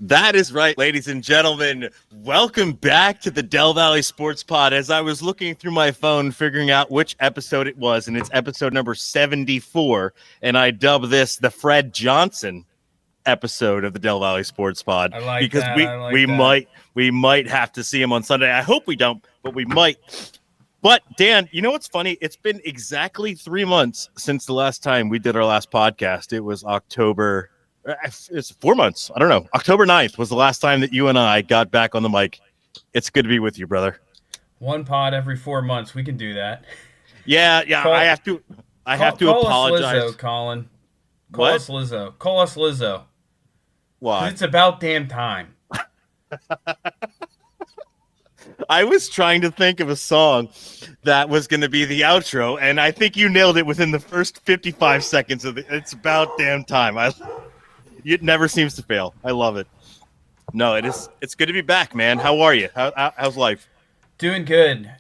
That is right, ladies and gentlemen. Welcome back to the Del Valley Sports Pod. As I was looking through my phone, figuring out which episode it was, and it's episode number 74, and I dub this the Fred Johnson episode of the Del Valley Sports Pod. I like because that. we might have to see him on Sunday. I hope we don't, but we might. But Dan, you know what's funny? It's been exactly 3 months since the last time we did our last podcast. It was October. It's 4 months. I don't know. October 9th was the last time that you and I got back on the mic. It's good to be with you, brother. One pod every 4 months. We can do that. Yeah. I have to apologize. Call us Lizzo, Colin. Call What? us Lizzo. Call us Lizzo. Why? It's about damn time. I was trying to think of a song that was going to be the outro, and I think you nailed it within the first 55 seconds of It's about damn time. It never seems to fail. I love it. No, it's good to be back, man. How are you? How's life? Doing good.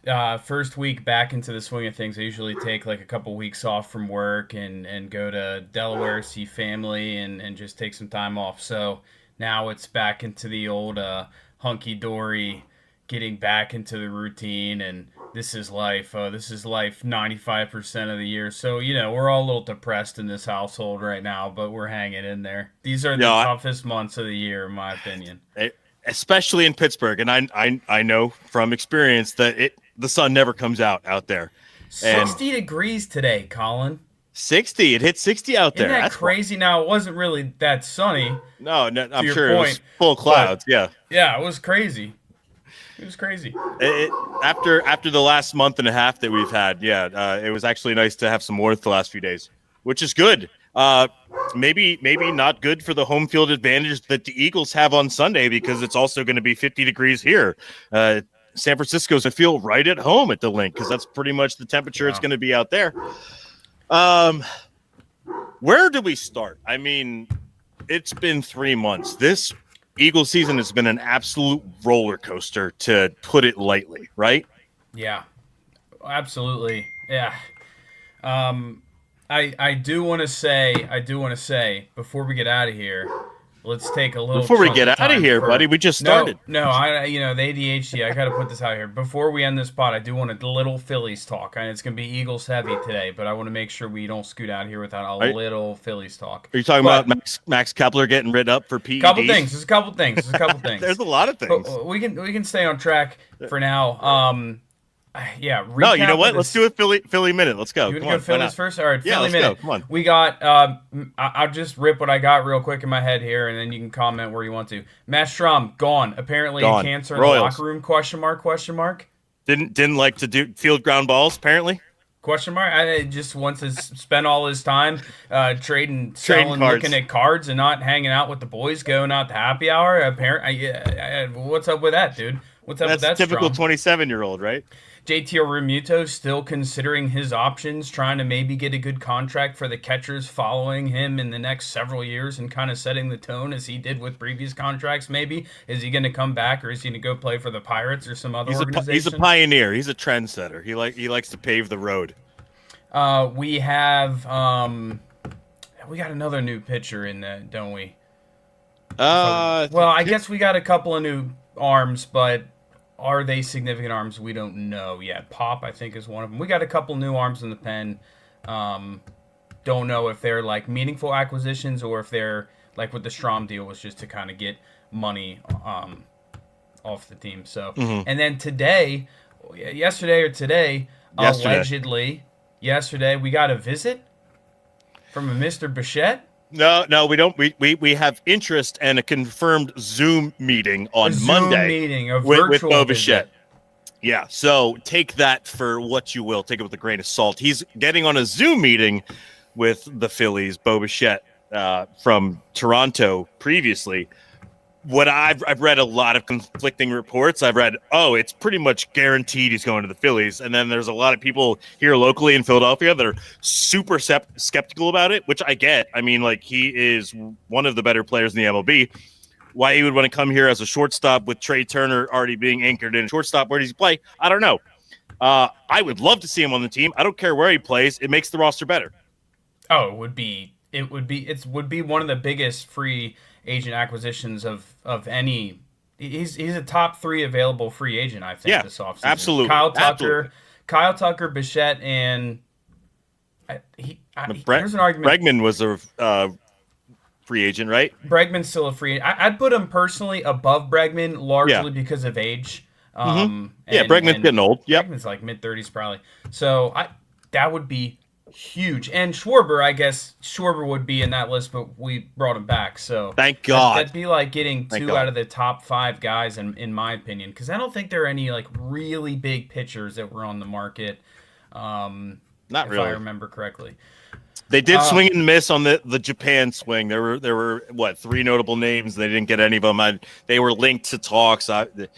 First week back into the swing of things. I usually take like a couple weeks off from work and go to Delaware, see family, and just take some time off. So now it's back into the old hunky-dory, getting back into the routine, and this is life. This is life 95% of the year. So, we're all a little depressed in this household right now, but we're hanging in there. These are the toughest months of the year, in my opinion. Especially in Pittsburgh, and I know from experience that the sun never comes out there. 60 degrees today, Colin. 60. It hit 60 out there. Isn't that crazy? Now, it wasn't really that sunny. No, I'm sure it was full of clouds. Yeah, it was crazy. It was crazy. After the last month and a half that we've had, it was actually nice to have some warmth the last few days, which is good. Maybe not good for the home field advantage that the Eagles have on Sunday, because it's also going to be 50 degrees here. San Francisco's to feel right at home at the Link, because that's pretty much the temperature it's going to be out there. Where do we start? I mean, it's been 3 months. This Eagle season has been an absolute roller coaster, to put it lightly, right? Yeah, absolutely. Yeah. I do want to say before we get out of here, let's take a little. Before we get out of here, buddy, we just started. No, the ADHD. I got to put this out here before we end this pod. I do want a little Phillies talk, and it's going to be Eagles heavy today, but I want to make sure we don't scoot out here without a little Phillies talk. Are you talking about Max Kepler getting rid up for PEDs? There's a couple things. There's a lot of things. But we can stay on track for now. No, you know what? Let's do a Philly minute. Let's go. You want to go Phillies first? All right, Philly minute. Go. Come on. We got. I'll just rip what I got real quick in my head here, and then you can comment where you want to. Matt Strom gone. Apparently, in cancer in the locker room? Question mark. Didn't like to do field ground balls. Apparently. Question mark. I just wants to spend all his time trading cards, looking at cards, and not hanging out with the boys, going out to happy hour. Apparently, what's up with that, dude? What's up with that? That's typical 27-year-old, right? JT Realmuto still considering his options, trying to maybe get a good contract for the catchers following him in the next several years, and kind of setting the tone as he did with previous contracts. Maybe is he going to come back, or is he going to go play for the Pirates or some other organization? He's a pioneer. He's a trendsetter. He likes to pave the road. We have we got another new pitcher in that, don't we? Well, I guess we got a couple of new arms, but are they significant arms? We don't know yet. Pop, I think, is one of them. We got a couple new arms in the pen. Don't know if they're like meaningful acquisitions, or if they're like with the Strom deal was just to kind of get money off the team. So, And then yesterday, allegedly, we got a visit from a Mr. Bichette. No, we don't. We have interest and a confirmed Zoom meeting on Monday with Bo Bichette. Yeah, so take that for what you will. Take it with a grain of salt. He's getting on a Zoom meeting with the Phillies, Bo Bichette from Toronto previously. What I've read a lot of conflicting reports. I've read, it's pretty much guaranteed he's going to the Phillies. And then there's a lot of people here locally in Philadelphia that are super skeptical about it, which I get. I mean, like, he is one of the better players in the MLB. Why he would want to come here as a shortstop with Trey Turner already being anchored in shortstop, where does he play? I don't know. I would love to see him on the team. I don't care where he plays. It makes the roster better. Oh, it would be it would be one of the biggest free agent acquisitions of any. He's a top 3 available free agent, I think, this offseason. Absolutely. Kyle Tucker, Bichette, and here's an argument. Bregman was a free agent, right? Bregman's still a free agent. I'd put him personally above Bregman largely because of age. Bregman's getting old. Yeah, Bregman's like mid-30s probably. So that would be huge. And Schwarber, I guess Schwarber would be in that list, but we brought him back. So thank God. That'd be like getting 2 out of the top 5 guys, in my opinion, because I don't think there are any like really big pitchers that were on the market. Not if really. I remember correctly. They did swing and miss on the Japan swing. There were 3 notable names. They didn't get any of them. They were linked to talks. The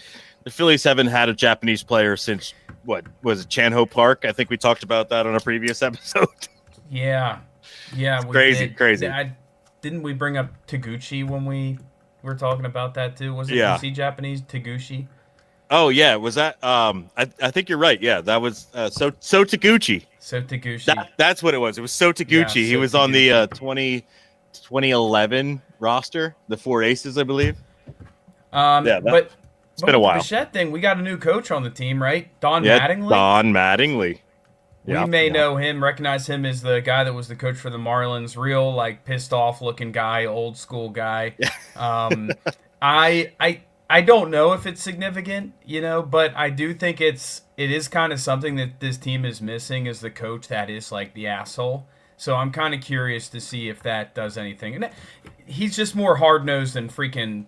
Phillies haven't had a Japanese player since what was it, Chanho Park? I think we talked about that on a previous episode. Yeah, crazy. Didn't we bring up Taguchi when we were talking about that too? Was he Japanese? Taguchi. Oh yeah, was that? I think you're right. Yeah, that was so Taguchi. So Taguchi. That's what it was. It was So Taguchi. He was on the 2011 roster, the 4 aces, I believe. It's been a while. The Bichette thing, we got a new coach on the team, right? Don Mattingly. Don Mattingly. We may know him, recognize him as the guy that was the coach for the Marlins. Real like pissed off looking guy, old school guy. I don't know if it's significant, but I do think it is kind of something that this team is missing, is the coach that is like the asshole. So I'm kind of curious to see if that does anything. And he's just more hard nosed than freaking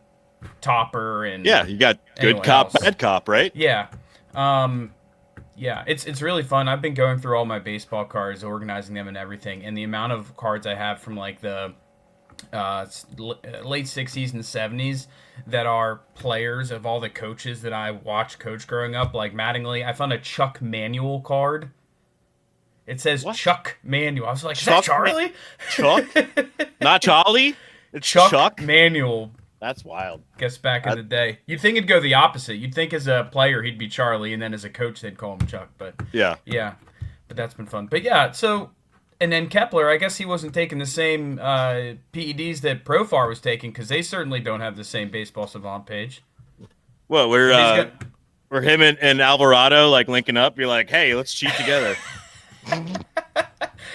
Topper and you got good cop, bad cop, right? Yeah. It's really fun. I've been going through all my baseball cards, organizing them and everything, and the amount of cards I have from like the late 60s and 70s that are players of all the coaches that I watched coach growing up, like Mattingly. I found a Chuck Manuel card. It says Chuck Manuel. I was like, is that Charlie? Chuck? Not Charlie? It's Chuck Manuel. That's wild. Guess back in the day. You'd think it'd go the opposite. You'd think as a player he'd be Charlie, and then as a coach they'd call him Chuck. But yeah. But that's been fun. But yeah, so and then Kepler, I guess he wasn't taking the same PEDs that Profar was taking, because they certainly don't have the same baseball savant page. Well, we're him and Alvarado like linking up. You're like, hey, let's cheat together.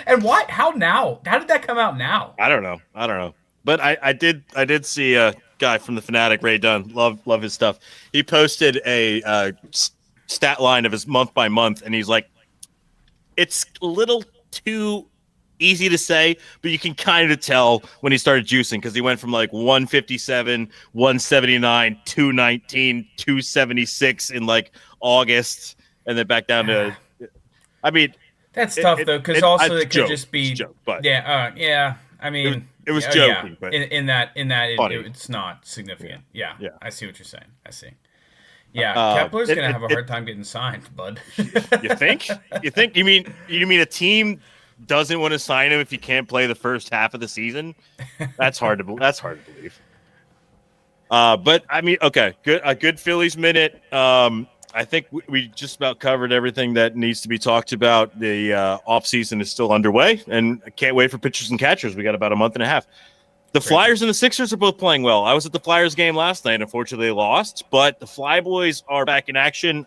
And why? How now? How did that come out now? I don't know. But I did see a guy from the Fanatic, Ray Dunn. Love his stuff. He posted a stat line of his month by month, and he's like, it's a little too easy to say, but you can kind of tell when he started juicing, because he went from like 157, 179, 219, 276 in like August, and then back down to. I mean, that's tough though, because also it could just be joke, but I mean, it was joking, but in that it's not significant. Yeah, I see what you're saying. I see. Yeah, Kepler's gonna have a hard time getting signed, bud. You think? You mean a team doesn't want to sign him if he can't play the first half of the season? That's hard to believe. But I mean, okay, a good Phillies minute. I think we just about covered everything that needs to be talked about. The offseason is still underway, and I can't wait for pitchers and catchers. We got about a month and a half. The Flyers and the Sixers are both playing well. I was at the Flyers game last night. Unfortunately, they lost, but the Flyboys are back in action.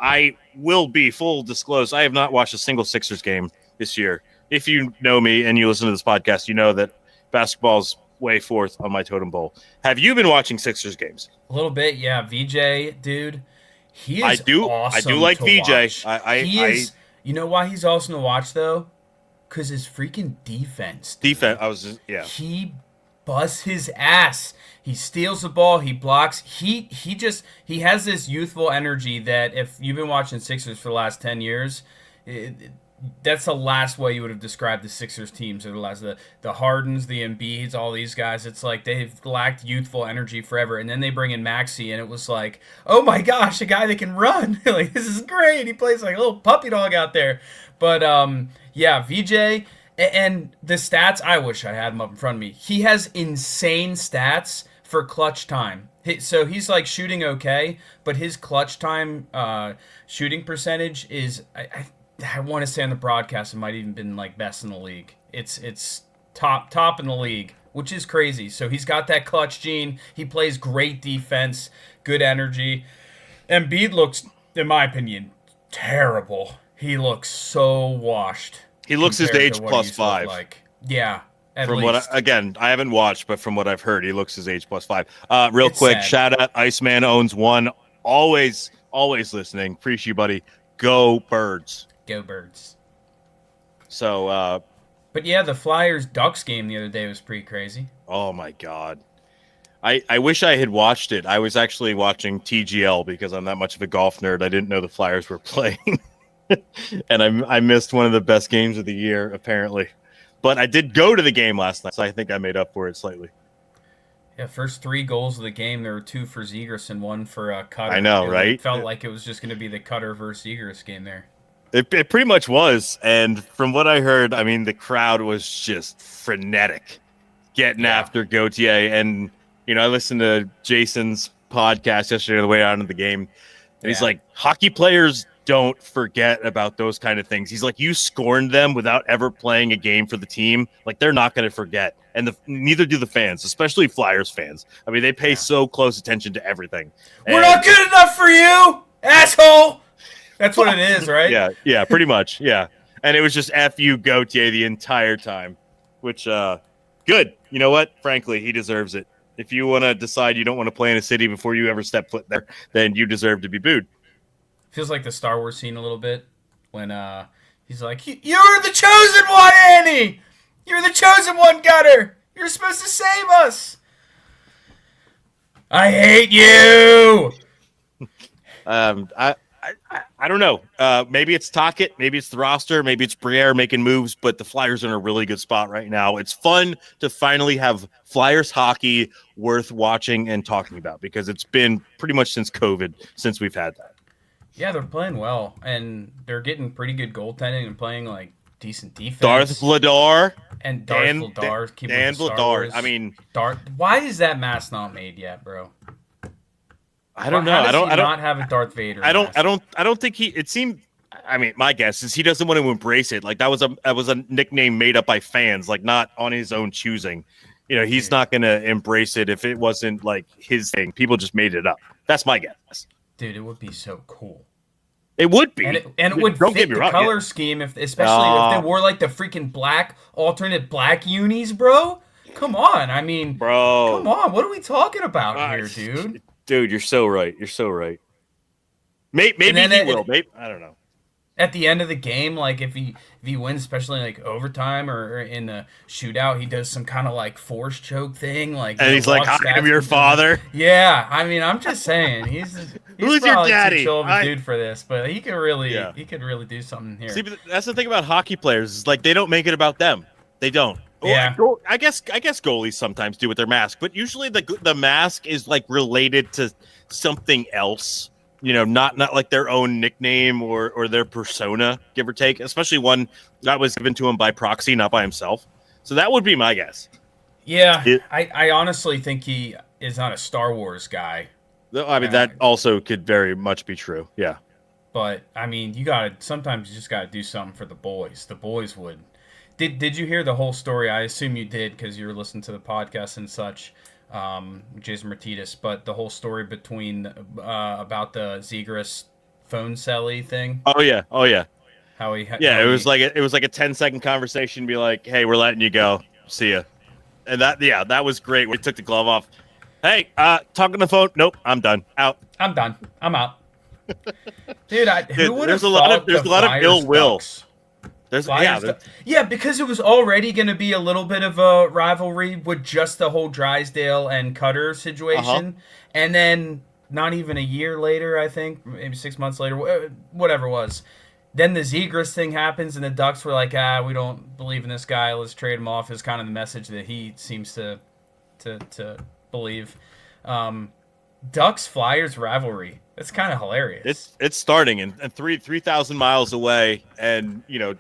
I will be full disclosed. I have not watched a single Sixers game this year. If you know me and you listen to this podcast, you know that basketball's way forth on my totem pole. Have you been watching Sixers games? A little bit, yeah. VJ, dude. He is awesome. I do like VJ. You know why he's awesome to watch though? Because his freaking defense. He busts his ass. He steals the ball. He blocks. He has this youthful energy that if you've been watching Sixers for the last 10 years, that's the last way you would have described the Sixers teams. The Hardens, the Embiids, all these guys. It's like they've lacked youthful energy forever. And then they bring in Maxey, and it was like, oh my gosh, a guy that can run. Like, this is great. He plays like a little puppy dog out there. But VJ and the stats, I wish I had him up in front of me. He has insane stats for clutch time. So he's like shooting okay, but his clutch time shooting percentage is I want to say on the broadcast it might even been like best in the league. It's top in the league, which is crazy. So he's got that clutch gene. He plays great defense, good energy. Embiid looks, in my opinion, terrible. He looks so washed. He looks his age plus 5. Like. Yeah. From least. I haven't watched, but from what I've heard, he looks his age plus 5. Real it's quick, sad. Shout out Iceman owns 1. Always listening. Appreciate you, buddy. Go Birds. Go Birds. So, but yeah, the Flyers-Ducks game the other day was pretty crazy. Oh my God. I wish I had watched it. I was actually watching TGL because I'm that much of a golf nerd. I didn't know the Flyers were playing. And I missed one of the best games of the year, apparently. But I did go to the game last night, so I think I made up for it slightly. Yeah, first 3 goals of the game, there were 2 for Zegras and 1 for Cutter. I know, right? It felt like it was just going to be the Cutter versus Zegras game there. It pretty much was. And from what I heard, I mean, the crowd was just frenetic getting after Gauthier. And, you know, I listened to Jason's podcast yesterday on the way out of the game. And he's like, hockey players don't forget about those kind of things. He's like, you scorned them without ever playing a game for the team. Like, they're not going to forget. And neither do the fans, especially Flyers fans. I mean, they pay so close attention to everything. We're not good enough for you, asshole. That's what it is, right? Yeah, pretty much. Yeah. And it was just F you, Gauthier, the entire time, which, good. You know what? Frankly, he deserves it. If you want to decide you don't want to play in a city before you ever step foot there, then you deserve to be booed. Feels like the Star Wars scene a little bit when he's like, "You're the chosen one, Annie. You're the chosen one, Gutter. You're supposed to save us. I hate you." I don't know. Maybe it's Tocchet, maybe it's the roster, maybe it's Briere making moves, but the Flyers are in a really good spot right now. It's fun to finally have Flyers hockey worth watching and talking about because it's been pretty much since COVID since we've had that. Yeah, they're playing well, and they're getting pretty good goaltending and playing like decent defense. Darth Vladar and Dan Vladar. I mean, why is that mask not made yet, bro? I don't know. I don't not have a Darth Vader. I don't think he. It seemed. I mean, my guess is he doesn't want to embrace it. Like that was a nickname made up by fans, like not on his own choosing. You know, he's not going to embrace it if it wasn't like his thing. People just made it up. That's my guess. Dude, it would be so cool. It would be, and it would fit the color scheme, especially if they wore like the freaking black alternate black unis, bro. Come on, I mean, bro, come on. What are we talking about here, dude? Dude, you're so right. You're so right. Maybe he will. Maybe I don't know. At the end of the game, like if he wins, especially like overtime or in the shootout, he does some kind of like force choke thing, like and he's like, "I'm your father." Yeah, I mean, I'm just saying, he's who's your daddy? Too chill of a dude for this, but he could really do something here. See, but that's the thing about hockey players is like they don't make it about them. They don't. Yeah, I guess goalies sometimes do with their mask, but usually the mask is like related to something else. You know, not like their own nickname or their persona, give or take. Especially one that was given to him by proxy, not by himself. So that would be my guess. Yeah, I honestly think he is not a Star Wars guy. I mean, that also could very much be true. Yeah, but I mean, sometimes you just gotta do something for the boys. The boys would. Did you hear the whole story? I assume you did because you were listening to the podcast and such. Jason Martinez, but the whole story between about the Zegras phone celly thing. Oh yeah. It was like a 10-second conversation. Be like, hey, we're letting you go. See ya. And that was great. We took the glove off. Hey, talking on the phone. Nope, I'm done. Out. I'm done. I'm out. Dude, there's a lot of ill will. Because it was already going to be a little bit of a rivalry with just the whole Drysdale and Cutter situation, and then not even a year later, I think, maybe 6 months later, whatever it was, then the Zegras thing happens, and the Ducks were like, we don't believe in this guy, let's trade him off, is kind of the message that he seems to believe. Ducks Flyers rivalry. It's kind of hilarious. It's starting and 3,000 miles away, and you know,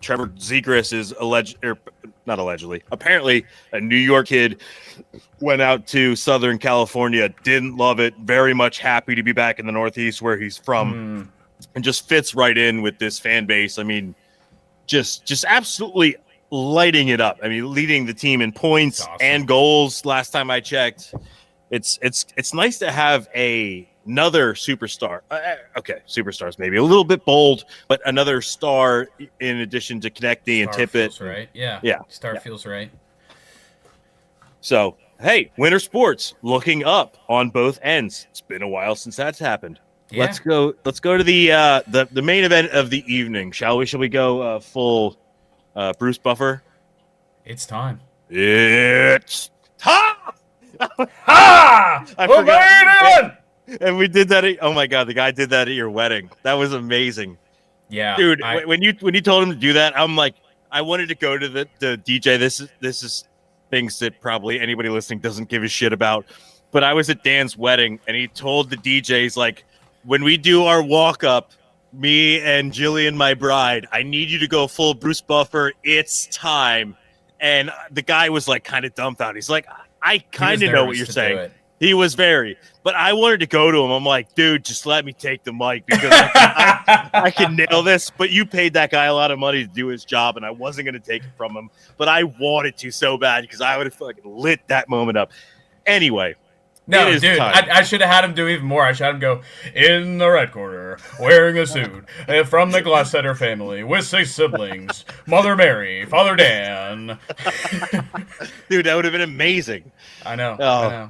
Trevor Zegras is apparently a New York kid, went out to Southern California, didn't love it, very much happy to be back in the Northeast where he's from, and just fits right in with this fan base. I mean, just absolutely lighting it up. I mean, leading the team in points and goals. Last time I checked, it's nice to have another superstar. Okay, superstars maybe a little bit bold, but another star in addition to Konechny and Tippett. Feels right. Yeah. Star feels right. So hey, winter sports looking up on both ends. It's been a while since that's happened. Yeah. Let's go to the main event of the evening, shall we? Shall we go full Bruce Buffer? It's time. It's time. Ha! What are you doing? And we did that. Oh my God, the guy did that at your wedding. That was amazing. Yeah, dude. When you told him to do that, I'm like, I wanted to go to the DJ. This is things that probably anybody listening doesn't give a shit about. But I was at Dan's wedding, and he told the DJs, like, when we do our walk up, me and Jillian, my bride, I need you to go full Bruce Buffer. It's time. And the guy was like kind of dumbfounded. He's like, I kind of know what you're saying. He was very, but I wanted to go to him. I'm like, dude, just let me take the mic because I can nail this. But you paid that guy a lot of money to do his job, and I wasn't going to take it from him. But I wanted to so bad because I would have fucking lit that moment up. Anyway. No, dude, I should have had him do even more. I should have him go, in the red corner, wearing a suit, from the Glasseter family, with 6 siblings, Mother Mary, Father Dan. Dude, that would have been amazing. I know.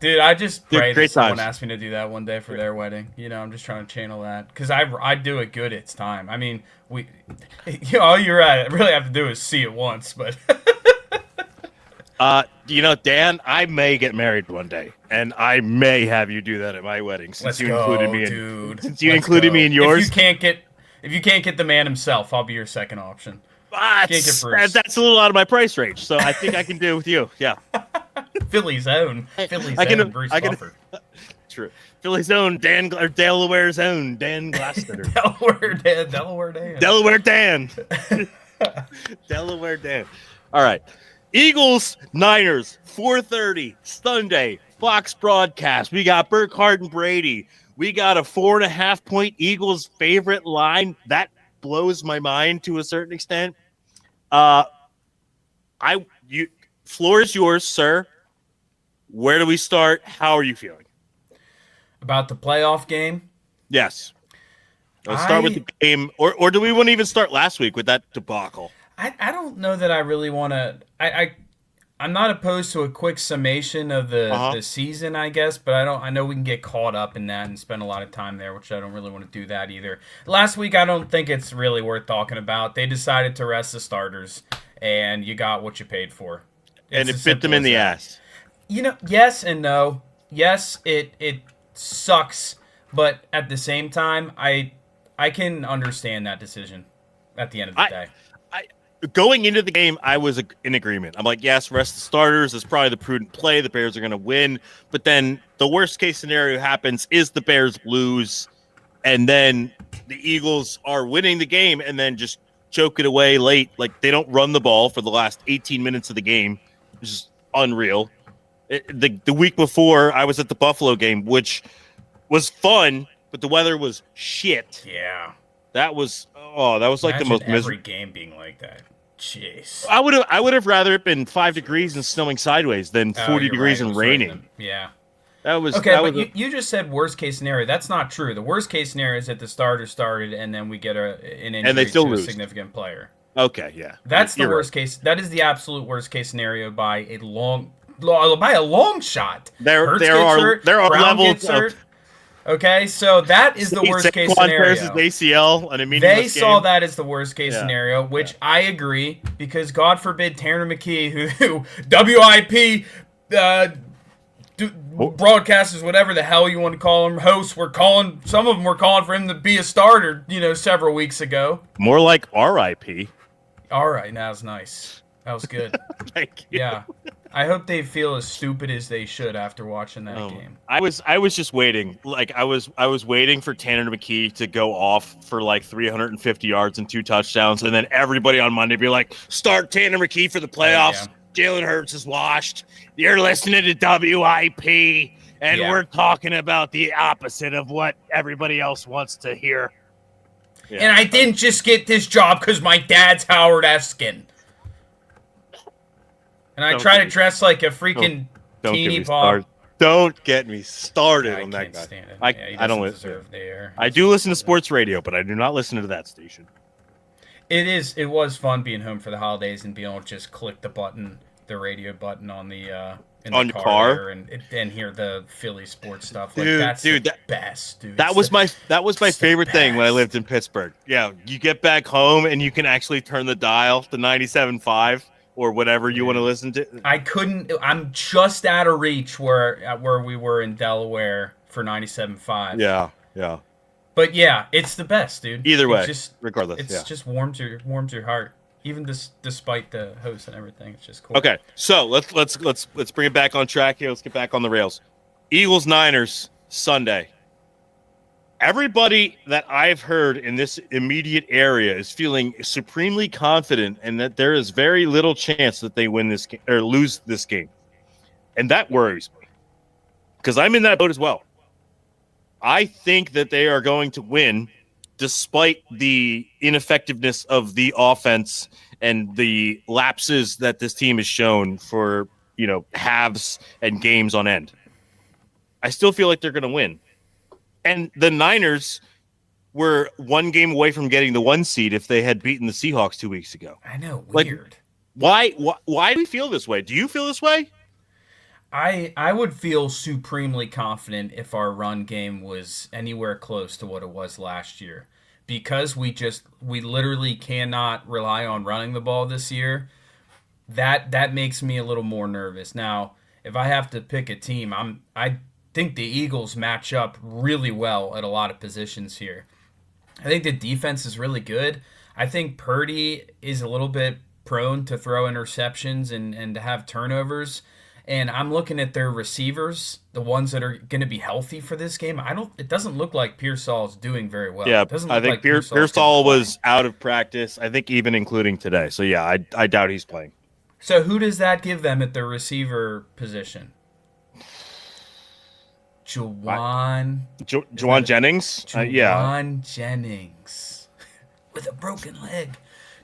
Dude, I just pray that someone asked me to do that one day for their wedding. You know, I'm just trying to channel that. Because I do it good, it's time. I mean, all you really have to do is see it once, but... Dan, I may get married one day, and I may have you do that at my wedding since you included me in yours. If you can't get the man himself, I'll be your second option. That's a little out of my price range, so I think I can do it with you. Yeah. Philly's own Bruce Buffer. True. Philly's own Delaware's own Dan Glasseter. Delaware Dan. Delaware Dan. All right. Eagles, Niners, 4:30 Sunday, Fox broadcast. We got Burkhardt and Brady. We got a 4.5-point Eagles favorite line. That blows my mind to a certain extent. Floor is yours, sir. Where do we start? How are you feeling about the playoff game? Yes. Let's start with the game, or do we want to even start last week with that debacle? I don't know that I really want to. I'm not opposed to a quick summation of the season, I guess, but I know we can get caught up in that and spend a lot of time there, which I don't really want to do that either. Last week, I don't think it's really worth talking about. They decided to rest the starters, and you got what you paid for. And it bit them in the ass. You know, yes and no. Yes, it sucks, but at the same time, I can understand that decision at the end of the day. Going into the game, I was in agreement. I'm like, yes, rest the starters is probably the prudent play. The Bears are going to win. But then the worst case scenario happens is the Bears lose, and then the Eagles are winning the game and then just choke it away late. Like, they don't run the ball for the last 18 minutes of the game, which is unreal. The week before, I was at the Buffalo game, which was fun, but the weather was shit. Yeah. That was like the most miserable. Every game being like that. Jeez. I would have rather it been 5 degrees and snowing sideways than 40 degrees and raining. Yeah. That was okay. But you just said worst case scenario. That's not true. The worst case scenario is that the starters started and then we get an injury and they still lose. A significant player. Okay, yeah. That's the worst case. That is the absolute worst case scenario by a long shot. There are levels of. Okay, so that is the worst case scenario. ACL and a they saw that as the worst case scenario, which I agree, because God forbid Tanner McKee, who WIP broadcasters, whatever the hell you want to call them, hosts, some of them were calling for him to be a starter, several weeks ago. More like RIP. All right, that was nice. That was good. Thank you. Yeah. I hope they feel as stupid as they should after watching that game. I was just waiting. Like I was waiting for Tanner McKee to go off for like 350 yards and 2 touchdowns, and then everybody on Monday be like, "Start Tanner McKee for the playoffs. Jalen Hurts is washed. You're listening to WIP, and we're talking about the opposite of what everybody else wants to hear." Yeah. And I didn't just get this job because my dad's Howard Eskin. And I try to dress like a freaking teeny pop. Don't get me started on that guy. I don't listen. I do listen to sports radio, but I do not listen to that station. It was fun being home for the holidays and being able to just click the radio button on the on your car and hear the Philly sports stuff. Dude, that's the best, dude. That was my favorite thing when I lived in Pittsburgh. Yeah, you get back home and you can actually turn the dial to 97.5 or whatever you want to listen to. I'm just out of reach where we were in Delaware for 97.5. Yeah. But yeah, it's the best, dude. Either way, regardless, it just warms your heart, even despite the host and everything. It's just cool. Okay, so let's bring it back on track here. Let's get back on the rails. Eagles Niners Sunday. Everybody that I've heard in this immediate area is feeling supremely confident and that there is very little chance that they win this game or lose this game. And that worries me because I'm in that boat as well. I think that they are going to win despite the ineffectiveness of the offense and the lapses that this team has shown for, halves and games on end. I still feel like they're going to win. And the Niners were one game away from getting the 1 seed if they had beaten the Seahawks 2 weeks ago. I know, weird. Why do we feel this way? Do you feel this way? I would feel supremely confident if our run game was anywhere close to what it was last year. Because we literally cannot rely on running the ball this year, that makes me a little more nervous. Now, if I have to pick a team, I think the Eagles match up really well at a lot of positions here. I think the defense is really good. I think Purdy is a little bit prone to throw interceptions and to have turnovers. And I'm looking at their receivers, the ones that are going to be healthy for this game. It doesn't look like Pearsall is doing very well. Yeah, I think Pearsall was out of practice, I think even including today. So, yeah, I doubt he's playing. So who does that give them at the receiver position? Juwan Jennings? Juwan Jennings. With a broken leg.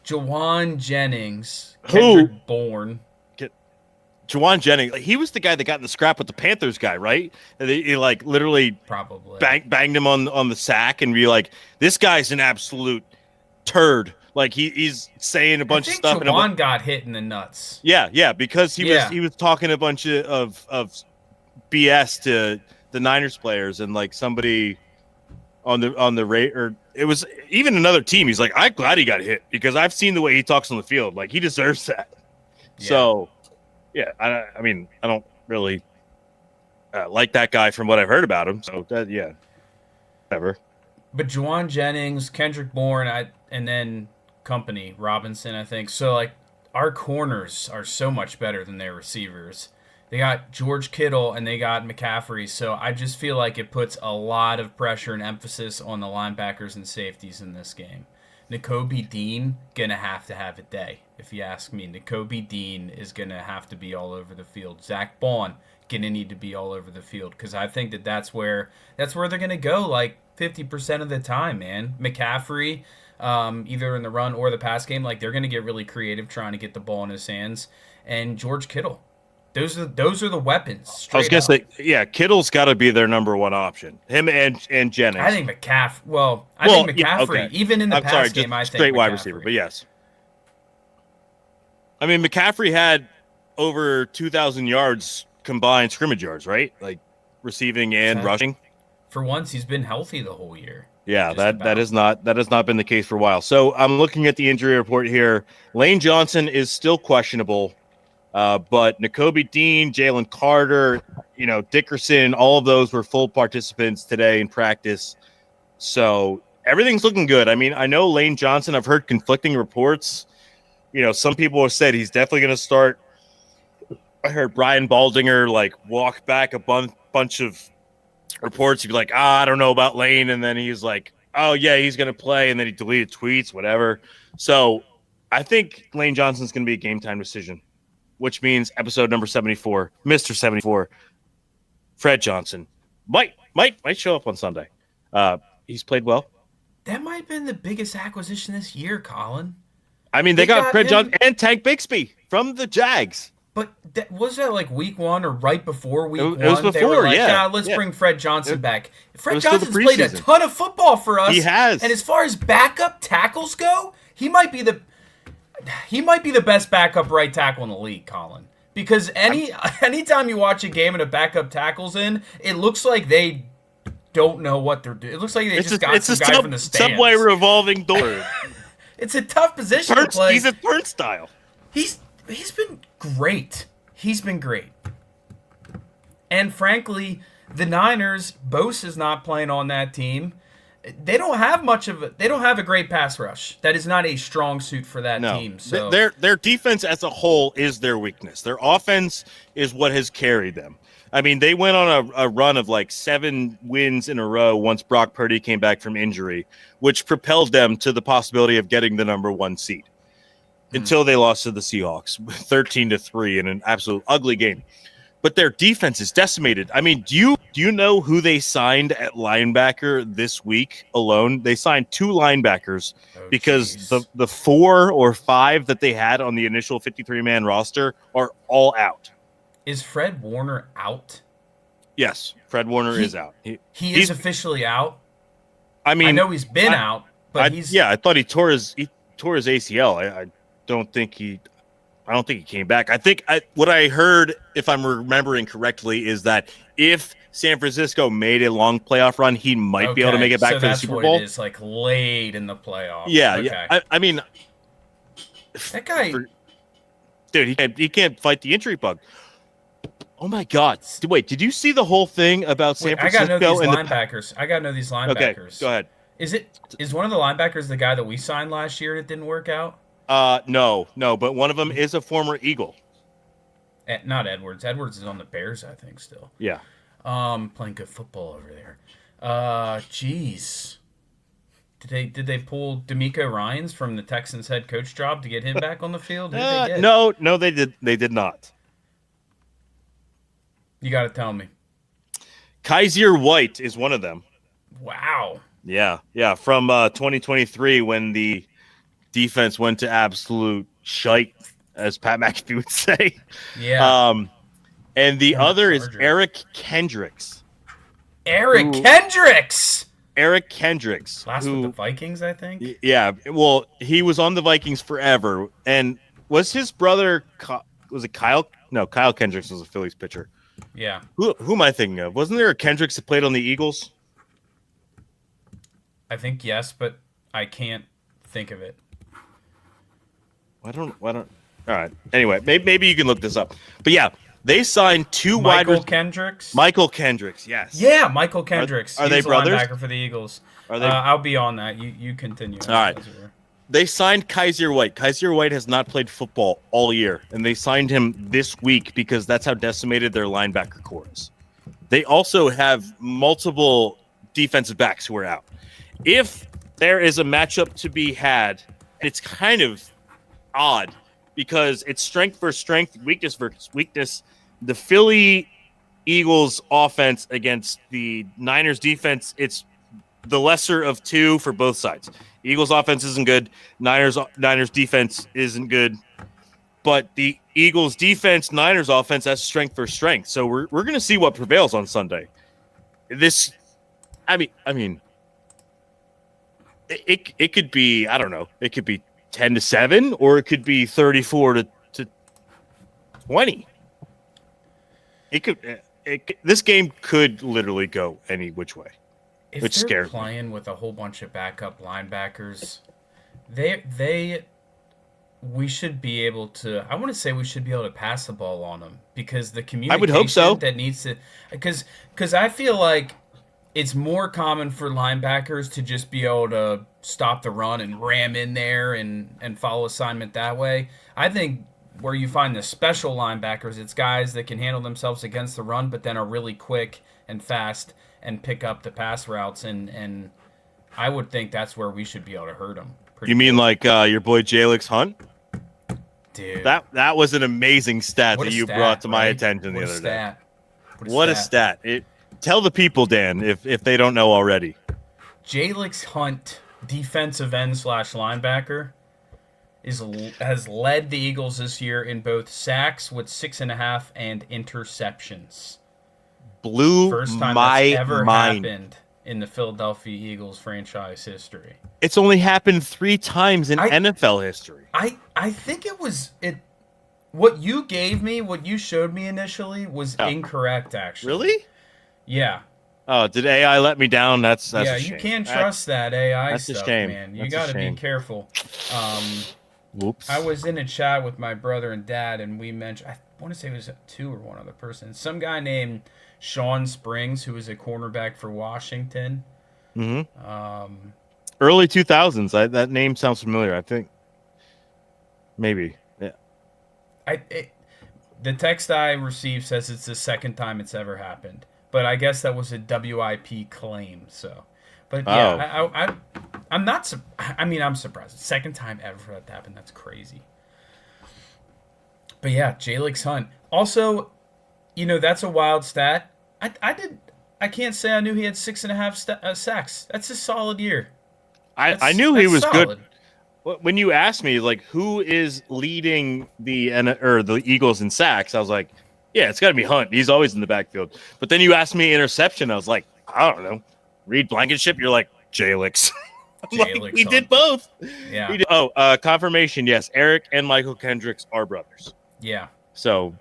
Juwan Jennings. Kendrick Bourne. Juwan Jennings, he was the guy that got in the scrap with the Panthers guy, right? And he literally probably banged him on the sack and be like, this guy's an absolute turd. Like he's saying a bunch of stuff. Juwan got hit in the nuts. Yeah, because he was talking a bunch of BS to the Niners players and like somebody on the rate or it was even another team. He's like, I'm glad he got hit because I've seen the way he talks on the field. Like he deserves that. Yeah. So. Yeah, I mean, I don't really like that guy from what I've heard about him. So, yeah, whatever. But Juwan Jennings, Kendrick Bourne, and then company, Robinson, I think. So, like, our corners are so much better than their receivers. They got George Kittle and they got McCaffrey. So, I just feel like it puts a lot of pressure and emphasis on the linebackers and safeties in this game. Nakobe Dean going to have a day, if you ask me. Nakobe Dean is going to have to be all over the field. Zach Bond going to need to be all over the field because I think that's where they're going to go like 50% of the time, man. McCaffrey, either in the run or the pass game, like they're going to get really creative trying to get the ball in his hands. And George Kittle. Those are the weapons. I was going to say, yeah, Kittle's got to be their number one option. Him and Jennings. I think McCaffrey. Think McCaffrey, even in the pass game, I think straight wide receiver. But yes, I mean McCaffrey had over 2,000 yards combined scrimmage yards, right? Like receiving and rushing. For once, he's been healthy the whole year. Yeah, that has not been the case for a while. So I'm looking at the injury report here. Lane Johnson is still questionable. But Nakobe Dean, Jalen Carter, Dickerson, all of those were full participants today in practice. So everything's looking good. I mean, I know Lane Johnson, I've heard conflicting reports. Some people have said he's definitely going to start. I heard Brian Baldinger walk back a bunch of reports. He'd be like, I don't know about Lane. And then he's like, oh, yeah, he's going to play. And then he deleted tweets, whatever. So I think Lane Johnson's going to be a game time decision. Which means episode number 74, Mr. 74, Fred Johnson might show up on Sunday. He's played well. That might have been the biggest acquisition this year, Colin. I mean, they got Fred Johnson and Tank Bixby from the Jags. But was that like week 1 or right before week 1? It was before, they were like, yeah. Let's bring Fred Johnson back. Fred Johnson's played a ton of football for us. He has. And as far as backup tackles go, he might be the best backup right tackle in the league, Colin. Because anytime you watch a game and a backup tackle's in, it looks like they don't know what they're doing. It looks like they got some guy from the stands. Subway revolving door. It's a tough position to play. He's a turnstile. He's been great. He's been great. And frankly, the Niners, Bose is not playing on that team. They don't have a great pass rush. That is not a strong suit for that team. So their defense as a whole is their weakness. Their offense is what has carried them. I mean, they went on a run of like 7 wins in a row once Brock Purdy came back from injury, which propelled them to the possibility of getting the number 1 seed. Until they lost to the Seahawks 13-3 in an absolute ugly game. But their defense is decimated. I mean, do you know who they signed at linebacker this week alone? They signed 2 linebackers because the 4 or 5 that they had on the initial 53-man roster are all out. Is Fred Warner out? Yes, Fred Warner is out. He's officially out? I mean, I know he's been out, but I thought he tore his ACL. I don't think he came back. I think what I heard, if I'm remembering correctly, is that if San Francisco made a long playoff run, he might be able to make it back for the Super Bowl. It is like late in the playoffs. Yeah, yeah. I mean, that guy, dude, he can't fight the injury bug. Oh my God! Wait, did you see the whole thing about San Francisco? I gotta know these linebackers. Okay, go ahead. Is one of the linebackers the guy that we signed last year that didn't work out? No, but one of them is a former Eagle. Not Edwards. Edwards is on the Bears, I think, still. Yeah. Playing good football over there. Jeez. Did they pull D'Amico Ryans from the Texans head coach job to get him back on the field? No, they did not. You got to tell me. Kaiser White is one of them. Wow. Yeah, from 2023 when the defense went to absolute shite, as Pat McAfee would say. Yeah. And the other is Eric Kendricks. Eric Kendricks. Last with the Vikings, I think. Yeah. Well, he was on the Vikings forever. And was his brother, was it Kyle? No, Kyle Kendricks was a Phillies pitcher. Yeah. Who am I thinking of? Wasn't there a Kendricks that played on the Eagles? I think yes, but I can't think of it. Why don't? All right. Anyway, maybe you can look this up. But yeah, they signed 2 Michael Kendricks. Michael Kendricks, yes. Yeah, Michael Kendricks. Are they brothers? Linebacker for the Eagles. Are they? I'll be on that. You continue. All right. They signed Kaiser White. Kaiser White has not played football all year, and they signed him this week because that's how decimated their linebacker core is. They also have multiple defensive backs who are out. If there is a matchup to be had, it's kind of odd because it's strength versus strength, weakness versus weakness. The Philly Eagles offense against the Niners defense, it's the lesser of 2 for both sides. Eagles offense isn't good. Niners defense isn't good. But the Eagles defense, Niners offense, that's strength for strength. So we're going to see what prevails on Sunday. It could be, I don't know, it could be 10-7 or it could be 34-20. This game could literally go any which way. If they're playing with a whole bunch of backup linebackers, we should be able to. I want to say we should be able to pass the ball on them because the communication I would hope so. That needs to, because I feel like it's more common for linebackers to just be able to stop the run and ram in there and follow assignment that way. I think where you find the special linebackers, it's guys that can handle themselves against the run, but then are really quick and fast and pick up the pass routes. And I would think that's where we should be able to hurt them. You mean like your boy Jalix Hunt? Dude. That was an amazing stat that you brought to my attention the other day. What a stat. Tell the people, Dan, if they don't know already. Jalix Hunt, defensive end / linebacker. has led the Eagles this year in both sacks with 6.5 and interceptions. Blew First time my that's ever mind. happened in the Philadelphia Eagles franchise history. It's only happened 3 times in NFL history. I think it. What you gave me, what you showed me initially, was incorrect. Actually, really? Yeah. Oh, did AI let me down? That's yeah. a shame. You can't trust that AI that's stuff, a shame. man. You got to be careful. Whoops. I was in a chat with my brother and dad, and we mentioned, I want to say it was 2 or 1 other person, some guy named Sean Springs, who was a cornerback for Washington. Mm-hmm. Early 2000s. That name sounds familiar. I think maybe. Yeah. The text I received says it's the second time it's ever happened, but I guess that was a WIP claim. So, but yeah, I'm not. I mean, I'm surprised. Second time ever for that to happen. That's crazy. But yeah, Jalix Hunt. Also, that's a wild stat. I can't say I knew he had 6.5 sacks. That's a solid year. I knew he was solid. Good. When you asked me like who is leading the Eagles in sacks, I was like, yeah, it's got to be Hunt. He's always in the backfield. But then you asked me interception, I was like, I don't know. Reed Blankenship, you're like Jalix. Like, we did both. Yeah. Confirmation. Yes, Eric and Michael Kendricks are brothers. Yeah. So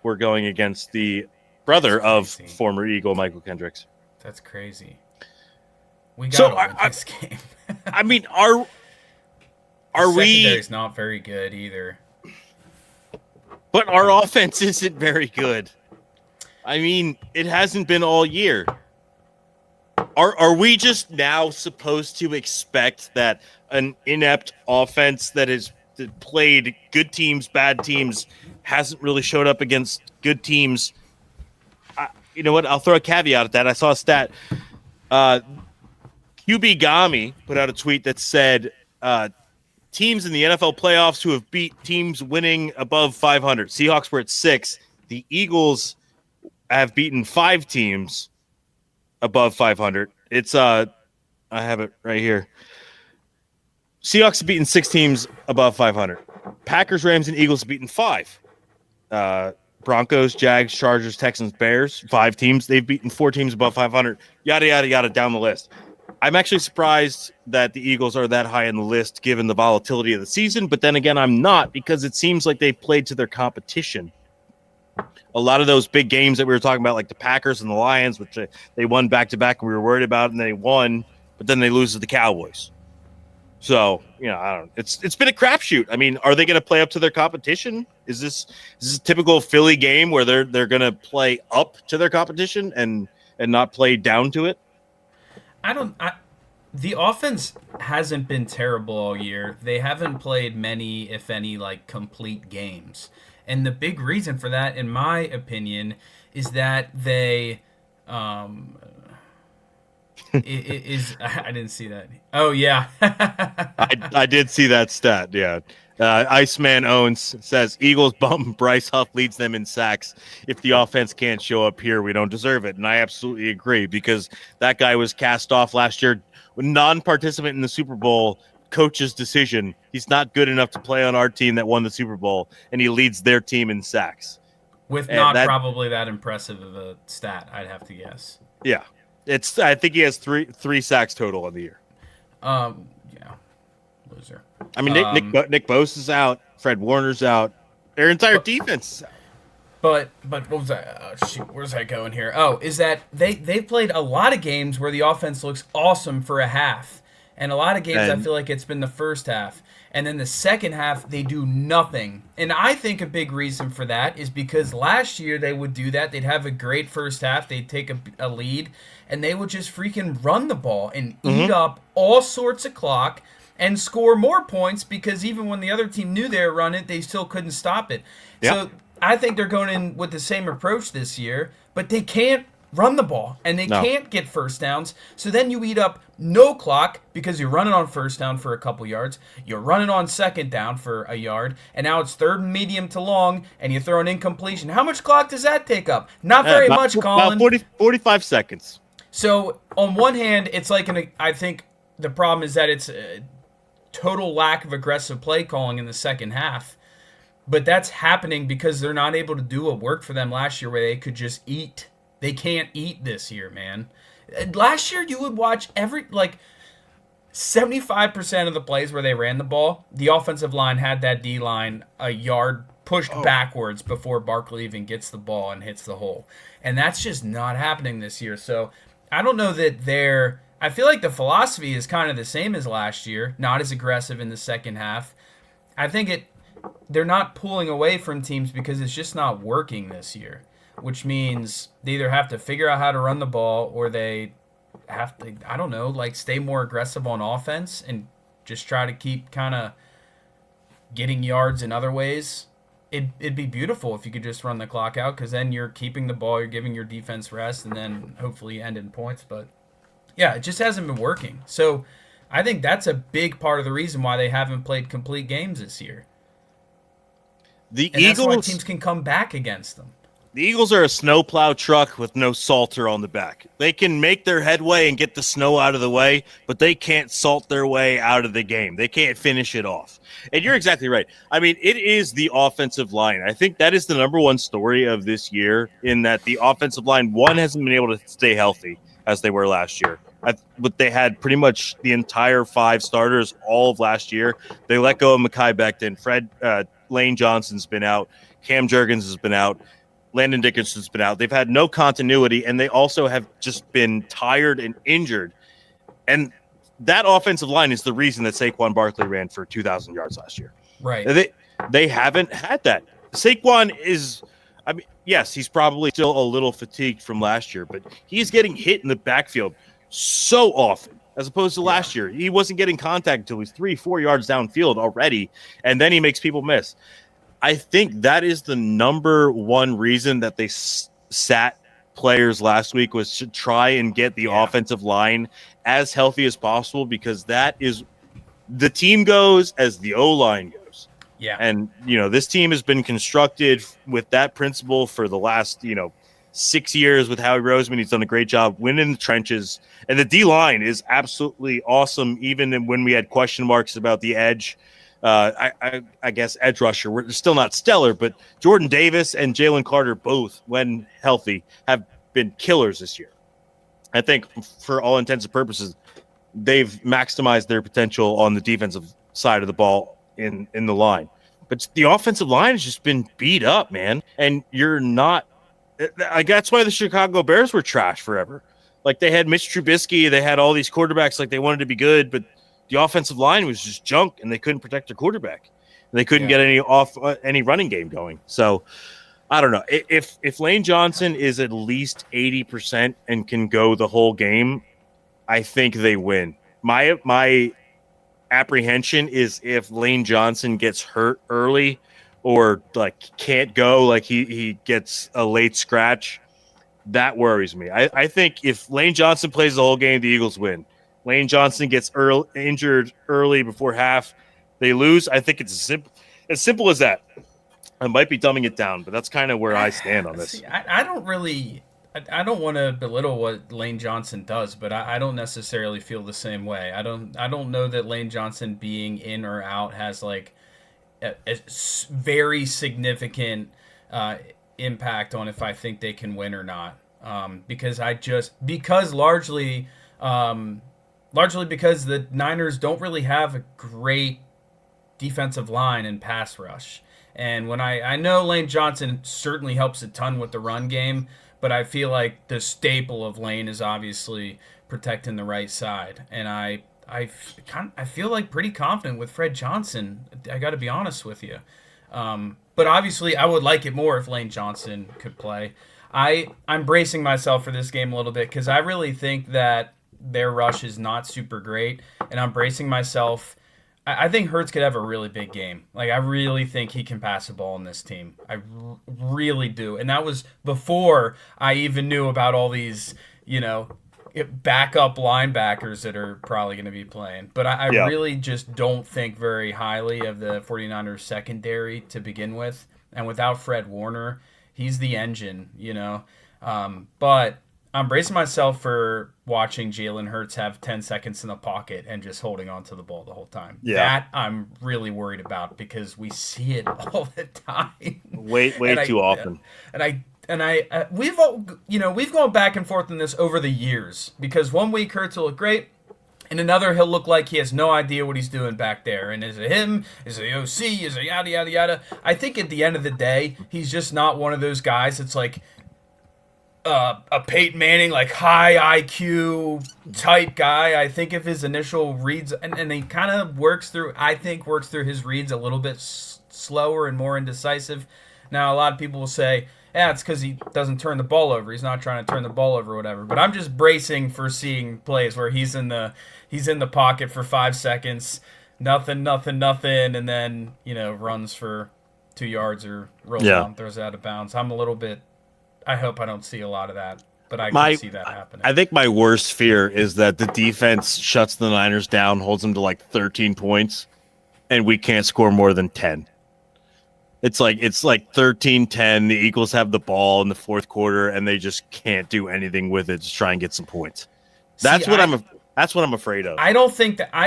we're going against the brother of former Eagle Michael Kendricks. That's crazy. We got this game. I mean, are we? Secondary's not very good either. But our offense isn't very good. I mean, it hasn't been all year. Are we just now supposed to expect that an inept offense that has played good teams, bad teams, hasn't really showed up against good teams? You know what? I'll throw a caveat at that. I saw a stat. QB Gami put out a tweet that said teams in the NFL playoffs who have beat teams winning above 500. Seahawks were at 6. The Eagles have beaten 5 teams above 500. It's I have it right here. Seahawks have beaten 6 teams above 500. Packers, Rams, and Eagles have beaten 5. Broncos, Jags, Chargers, Texans, Bears, 5 teams. They've beaten 4 teams above 500. Yada, yada, yada, down the list. I'm actually surprised that the Eagles are that high in the list given the volatility of the season. But then again, I'm not, because it seems like they've played to their competition. A lot of those big games that we were talking about, like the Packers and the Lions, which they won back-to-back and we were worried about, and they won, but then they lose to the Cowboys. So, I don't know. It's been a crapshoot. I mean, are they going to play up to their competition? Is this a typical Philly game where they're going to play up to their competition and not play down to it? The offense hasn't been terrible all year. They haven't played many, if any, like complete games. And the big reason for that, in my opinion, is that they I didn't see that. Oh yeah. I did see that stat. Yeah. Iceman Owens says Eagles bum Bryce Huff leads them in sacks. If the offense can't show up here, we don't deserve it. And I absolutely agree, because that guy was cast off last year, non-participant in the Super Bowl. Coach's decision. He's not good enough to play on our team that won the Super Bowl, and he leads their team in sacks. With not probably that impressive of a stat, I'd have to guess. Yeah. I think he has three sacks total on the year. Yeah. Loser. I mean, Nick Bosa's out. Fred Warner's out. Their entire defense is out. But what was that? Where's that going here? Oh, is that they've played a lot of games where the offense looks awesome for a half. And a lot of games, I feel like it's been the first half. And then the second half, they do nothing. And I think a big reason for that is because last year they would do that. They'd have a great first half. They'd take a lead. And they would just freaking run the ball and eat up all sorts of clock and score more points, because even when the other team knew they were running it, they still couldn't stop it. Yep. So I think they're going in with the same approach this year, but they can't run the ball, and they can't get first downs. So then you eat up no clock because you're running on first down for a couple yards. You're running on second down for a yard, and now it's third and medium to long, and you throw an incompletion. How much clock does that take up? Not very much, Colin. About 45 seconds. So on one hand, it's like I think the problem is that it's total lack of aggressive play calling in the second half. But that's happening because they're not able to do what worked for them last year where they could just eat. They can't eat this year, man. Last year, you would watch 75% of the plays where they ran the ball, the offensive line had that D-line a yard pushed backwards before Barkley even gets the ball and hits the hole. And that's just not happening this year. So I don't know that I feel like the philosophy is kind of the same as last year, not as aggressive in the second half. I think they're not pulling away from teams because it's just not working this year, which means they either have to figure out how to run the ball or they have to, I don't know, stay more aggressive on offense and just try to keep kind of getting yards in other ways. It'd be beautiful if you could just run the clock out, because then you're keeping the ball, you're giving your defense rest, and then hopefully end in points. But yeah, it just hasn't been working. So I think that's a big part of the reason why they haven't played complete games this year. That's why teams can come back against them. The Eagles are a snowplow truck with no salter on the back. They can make their headway and get the snow out of the way, but they can't salt their way out of the game. They can't finish it off. And you're exactly right. I mean, it is the offensive line. I think that is the number one story of this year, in that the offensive line, one, hasn't been able to stay healthy as they were last year. But they had pretty much the entire 5 starters all of last year. They let go of Mekhi Becton. Lane Johnson's been out. Cam Jurgens has been out. Landon Dickerson's been out. They've had no continuity, and they also have just been tired and injured. And that offensive line is the reason that Saquon Barkley ran for 2,000 yards last year. Right. They haven't had that. Saquon is, I mean, yes, he's probably still a little fatigued from last year, but he's getting hit in the backfield so often as opposed to last year. He wasn't getting contact until he's 3-4 yards downfield already, and then he makes people miss. I think that is the number one reason that they sat players last week, was to try and get the offensive line as healthy as possible, because that is the team goes as the O-line goes. Yeah. And, this team has been constructed with that principle for the last, 6 years with Howie Roseman. He's done a great job winning the trenches. And the D-line is absolutely awesome, even when we had question marks about the edge. I guess edge rusher, we're still not stellar, but Jordan Davis and Jalen Carter, both, when healthy, have been killers this year. I think for all intents and purposes, they've maximized their potential on the defensive side of the ball in the line. But the offensive line has just been beat up, man. And you're not – that's why the Chicago Bears were trash forever. They had Mitch Trubisky, they had all these quarterbacks, they wanted to be good, but the offensive line was just junk, and they couldn't protect their quarterback. They couldn't get any running game going. So I don't know. If Lane Johnson is at least 80% and can go the whole game, I think they win. My apprehension is if Lane Johnson gets hurt early or can't go, he gets a late scratch, that worries me. I think if Lane Johnson plays the whole game, the Eagles win. Lane Johnson gets injured early before half, they lose. I think it's as simple as that. I might be dumbing it down, but that's kind of where I stand on this. See, I don't want to belittle what Lane Johnson does, but I don't necessarily feel the same way. I don't know that Lane Johnson being in or out has a very significant impact on if I think they can win or not. Because largely because the Niners don't really have a great defensive line and pass rush. And when I know Lane Johnson certainly helps a ton with the run game, but I feel like the staple of Lane is obviously protecting the right side. And I feel pretty confident with Fred Johnson. I got to be honest with you. But obviously I would like it more if Lane Johnson could play. I'm bracing myself for this game a little bit because I really think that their rush is not super great, and I'm bracing myself. I think Hurts could have a really big game. I really think he can pass the ball in this team. I really do. And that was before I even knew about all these, backup linebackers that are probably going to be playing. But I really just don't think very highly of the 49ers secondary to begin with. And without Fred Warner, he's the engine, But I'm bracing myself for watching Jalen Hurts have 10 seconds in the pocket and just holding on to the ball the whole time. Yeah. That I'm really worried about because we see it all the time. Way too often. We've gone back and forth in this over the years because one week Hurts will look great. And another, he'll look like he has no idea what he's doing back there. And is it him? Is it the OC? Is it yada, yada, yada? I think at the end of the day, he's just not one of those guys that's like a Peyton Manning, like high IQ type guy. I think if his initial reads, and he kind of works through his reads a little bit slower and more indecisive. Now, a lot of people will say, yeah, it's because he doesn't turn the ball over. He's not trying to turn the ball over or whatever. But I'm just bracing for seeing plays where he's in the pocket for 5 seconds, nothing, and then, runs for 2 yards or rolls out and throws it out of bounds. I hope I don't see a lot of that, but I can see that happening. I think my worst fear is that the defense shuts the Niners down, holds them to like 13 points, and we can't score more than 10. It's like 13-10. The Eagles have the ball in the fourth quarter, and they just can't do anything with it to try and get some points. That's what I'm afraid of. I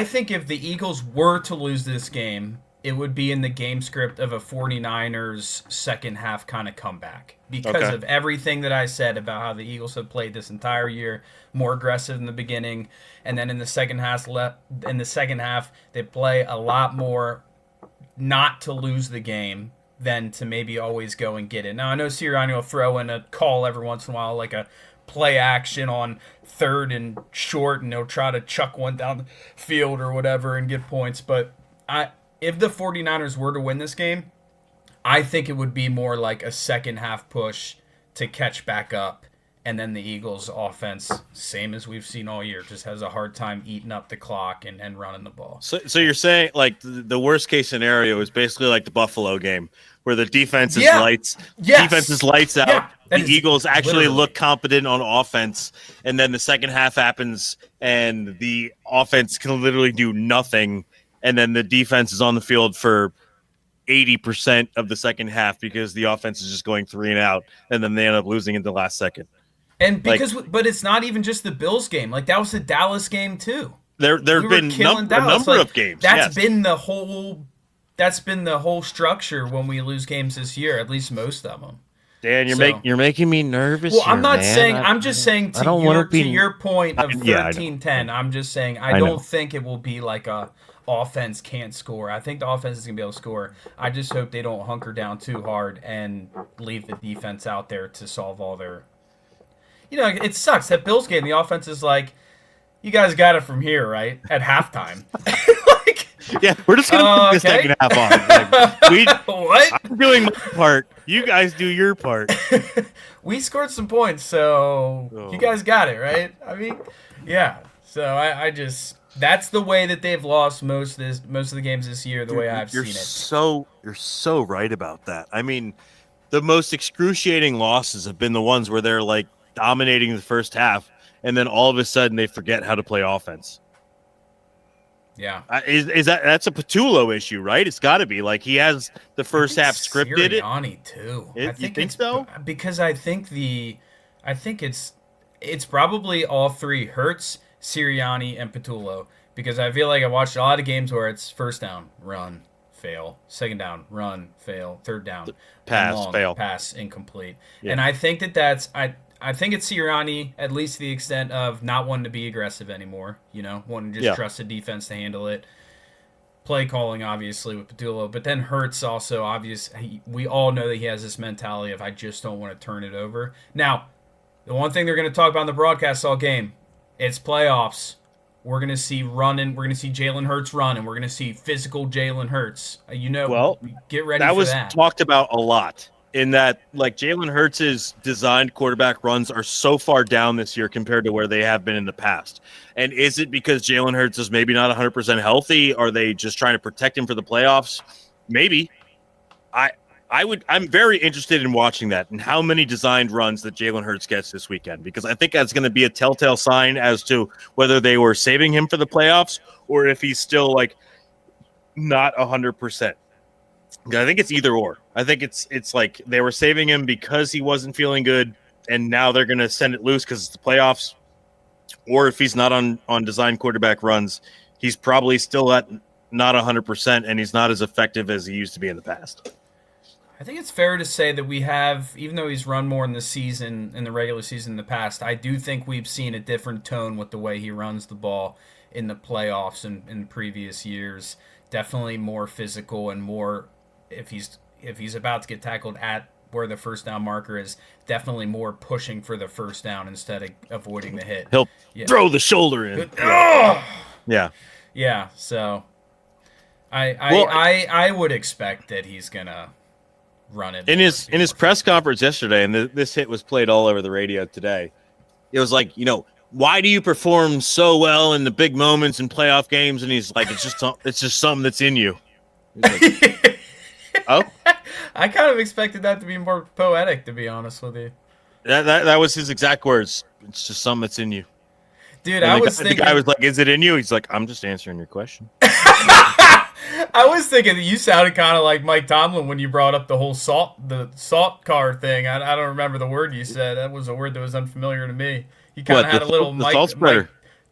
think if the Eagles were to lose this game, it would be in the game script of a 49ers second half kind of comeback because of everything that I said about how the Eagles have played this entire year, more aggressive in the beginning, and then in the second half they play a lot more not to lose the game than to maybe always go and get it. Now, I know Sirianni will throw in a call every once in a while, like a play action on third and short, and he'll try to chuck one down the field or whatever and get points. But if the 49ers were to win this game, I think it would be more like a second half push to catch back up. And then the Eagles offense, same as we've seen all year, just has a hard time eating up the clock and running the ball. So you're saying like the worst case scenario is basically like the Buffalo game where the defense is lights out. Yeah. The Eagles actually look competent on offense, and then the second half happens and the offense can literally do nothing, and then the defense is on the field for 80% of the second half because the offense is just going 3 and out, and then they end up losing in the last second. And but it's not even just the Bills game. Like that was the Dallas game too. There've been a number of games. That's been the whole structure when we lose games this year. At least most of them. Dan, you're making me nervous. Well, here, I'm not man. saying. I'm just saying to your point of 13-10. I'm just saying I don't think it will be like a offense can't score. I think the offense is gonna be able to score. I just hope they don't hunker down too hard and leave the defense out there to solve all their. It sucks. That Bills game, the offense is like, you guys got it from here, right? At halftime. We're just going to put the second half on. What? I'm doing my part. You guys do your part. We scored some points, so you guys got it, right? I mean, yeah. So I just that's the way that they've lost most of the games this year, the way I've seen it. You're so right about that. I mean, the most excruciating losses have been the ones where they're like dominating the first half, and then all of a sudden they forget how to play offense. Yeah, that's a Patullo issue, right? It's got to be like he has the first half scripted. Sirianni too. I think so? Because I think it's probably all three: Hurts, Sirianni, and Patullo. Because I feel like I watched a lot of games where it's first down, run, fail, second down, run, fail, third down, fail, pass, incomplete. Yeah. And I think I think it's Sirianni, at least to the extent of not wanting to be aggressive anymore, wanting to just trust the defense to handle it. Play calling, obviously, with Patullo. But then Hurts also, we all know that he has this mentality of, I just don't want to turn it over. Now, the one thing they're going to talk about in the broadcast all game, it's playoffs. We're going to see running. We're going to see Jalen Hurts run, and we're going to see physical Jalen Hurts. Get ready for that. That was talked about a lot. In that, like, Jalen Hurts' designed quarterback runs are so far down this year compared to where they have been in the past. And is it because Jalen Hurts is maybe not 100% healthy? Are they just trying to protect him for the playoffs? Maybe. I'm very interested in watching that and how many designed runs that Jalen Hurts gets this weekend, because I think that's going to be a telltale sign as to whether they were saving him for the playoffs or if he's still, like, not 100%. I think it's either or. I think it's like they were saving him because he wasn't feeling good and now they're going to send it loose because it's the playoffs. Or if he's not on design quarterback runs, he's probably still at not 100%, and he's not as effective as he used to be in the past. I think it's fair to say that we have, even though he's run more in the regular season in the past, I do think we've seen a different tone with the way he runs the ball in the playoffs and in previous years. Definitely more physical and more, if he's about to get tackled at where the first down marker is, definitely more pushing for the first down instead of avoiding the hit. He'll throw the shoulder in. Yeah. So I would expect that he's gonna run it in his press conference yesterday, and this hit was played all over the radio today. It was like, why do you perform so well in the big moments in playoff games? And he's like, it's just something that's in you. Like, oh, I kind of expected that to be more poetic, to be honest with you. That was his exact words. It's just something that's in you, dude. And the guy was like, "Is it in you?" He's like, "I'm just answering your question." I was thinking that you sounded kind of like Mike Tomlin when you brought up the whole salt car thing. I don't remember the word you said. That was a word that was unfamiliar to me. You kind of had a little Mike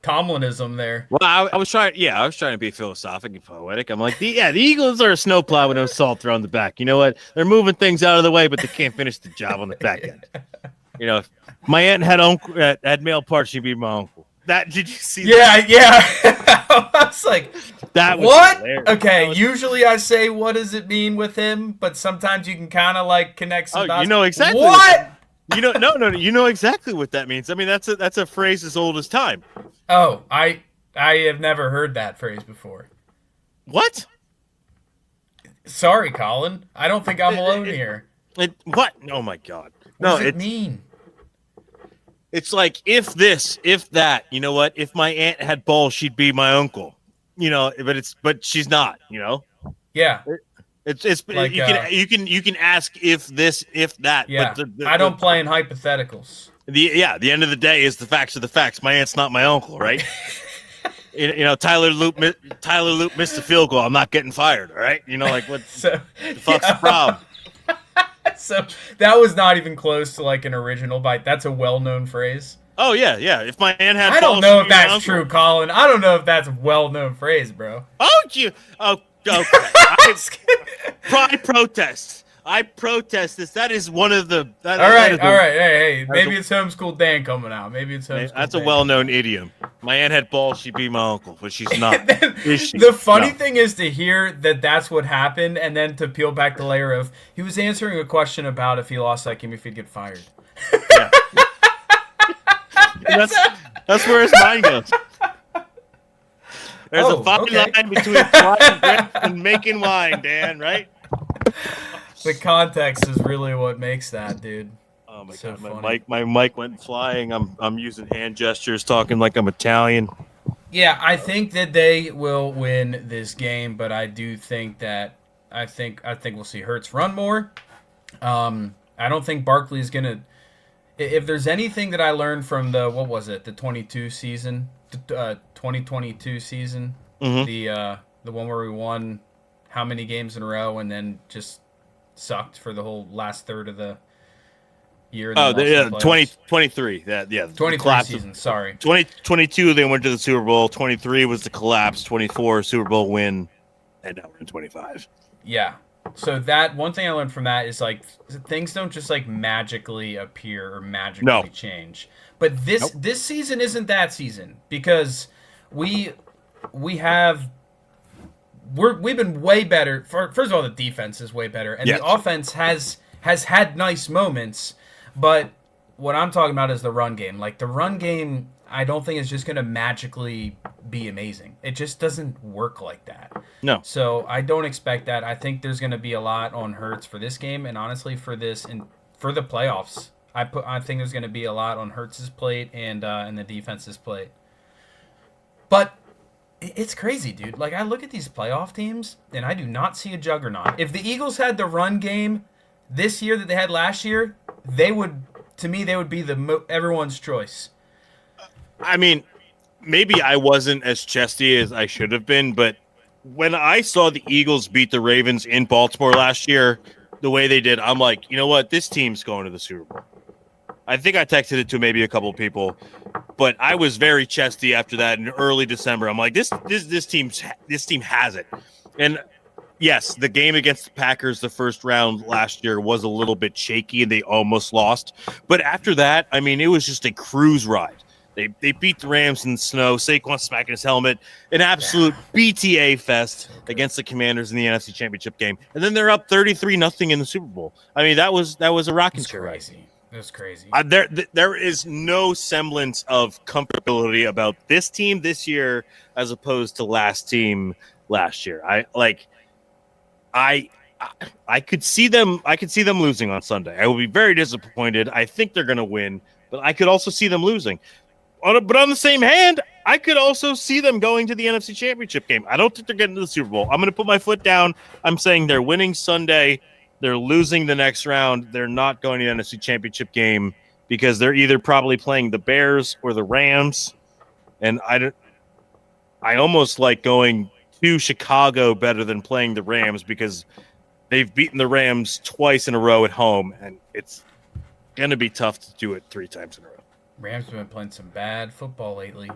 Tomlinism there. Well, I was trying to be philosophic and poetic. I'm like, the Eagles are a snowplow with no salt thrown the back. You know what? They're moving things out of the way, but they can't finish the job on the back end. If my aunt had male parts, she'd be my uncle. Did you see that? Yeah. I was like, that was what? Hilarious. Okay, usually I say, what does it mean with him? But sometimes you can kind of like connect some dots. You know exactly what? No. You know exactly what that means. I mean, that's a phrase as old as time. Oh, I have never heard that phrase before. What? Sorry, Colin. I don't think I'm alone here. What? Oh my God. What does it mean? It's like if this, if that. You know what? If my aunt had balls, she'd be my uncle. But she's not. Yeah. It's like, you can ask if this, if that. Yeah. But I don't play in hypotheticals. The end of the day is the facts are the facts. My aunt's not my uncle, right? Tyler Loop missed a field goal. I'm not getting fired, all right? Like what the fuck's the problem? So that was not even close to like an original bite. That's a well-known phrase. Oh yeah. If my aunt had, I don't know if that's true, Colin. I don't know if that's a well-known phrase, bro. Okay. I protest. I protest this. That is one of the. All right. Hey. Maybe it's homeschool Dan coming out. Maybe it's homeschool. That's a well-known idiom. My aunt had balls. She'd be my uncle, but she's not. The funny thing is to hear that that's what happened, and then to peel back the layer of he was answering a question about if he lost that game, if he'd get fired. Yeah. that's where his mind goes. There's a fine line between flying grapes and making wine, Dan. Right? The context is really what makes that, dude. Oh my God! My mic went flying. I'm using hand gestures, talking like I'm Italian. Yeah, I think that they will win this game, but I do think that I think we'll see Hurts run more. I don't think Barkley's gonna. If there's anything that I learned from the 2022 season, mm-hmm. the one where we won how many games in a row and then just sucked for the whole last third of the year. 2023. 23 season. Sorry. 2022 they went to the Super Bowl. 23 was the collapse. 24 Super Bowl win, and now we're in 25. Yeah. So that one thing I learned from that is like things don't just like magically appear or magically change. But this season isn't that season because we've been way better. First of all, the defense is way better, and the offense has had nice moments. But what I'm talking about is the run game. Like the run game, I don't think is just going to magically be amazing. It just doesn't work like that. No. So I don't expect that. I think there's going to be a lot on Hurts for this game, and honestly for this and for the playoffs. I think there's going to be a lot on Hurts' plate and the defense's plate. But it's crazy, dude. Like, I look at these playoff teams, and I do not see a juggernaut. If the Eagles had the run game this year that they had last year, they would be everyone's choice. I mean, maybe I wasn't as chesty as I should have been, but when I saw the Eagles beat the Ravens in Baltimore last year, the way they did, I'm like, you know what? This team's going to the Super Bowl. I think I texted it to maybe a couple of people, but I was very chesty after that in early December. I'm like, this team has it. And yes, the game against the Packers, the first round last year, was a little bit shaky and they almost lost. But after that, I mean, it was just a cruise ride. They beat the Rams in the snow. Saquon smacking his helmet. An absolute BTA fest against the Commanders in the NFC Championship game. And then they're up 33-0 in the Super Bowl. I mean, that was a rocking chair ride. That's crazy. There is no semblance of comfortability about this team this year as opposed to last team last year. I could see them losing on Sunday. I will be very disappointed. I think they're going to win, but I could also see them losing. But on the same hand, I could also see them going to the NFC Championship game. I don't think they're getting to the Super Bowl. I'm going to put my foot down. I'm saying they're winning Sunday. They're losing the next round. They're not going to the NFC Championship game because they're either probably playing the Bears or the Rams. And I almost like going to Chicago better than playing the Rams because they've beaten the Rams twice in a row at home, and it's going to be tough to do it 3 times in a row. Rams have been playing some bad football lately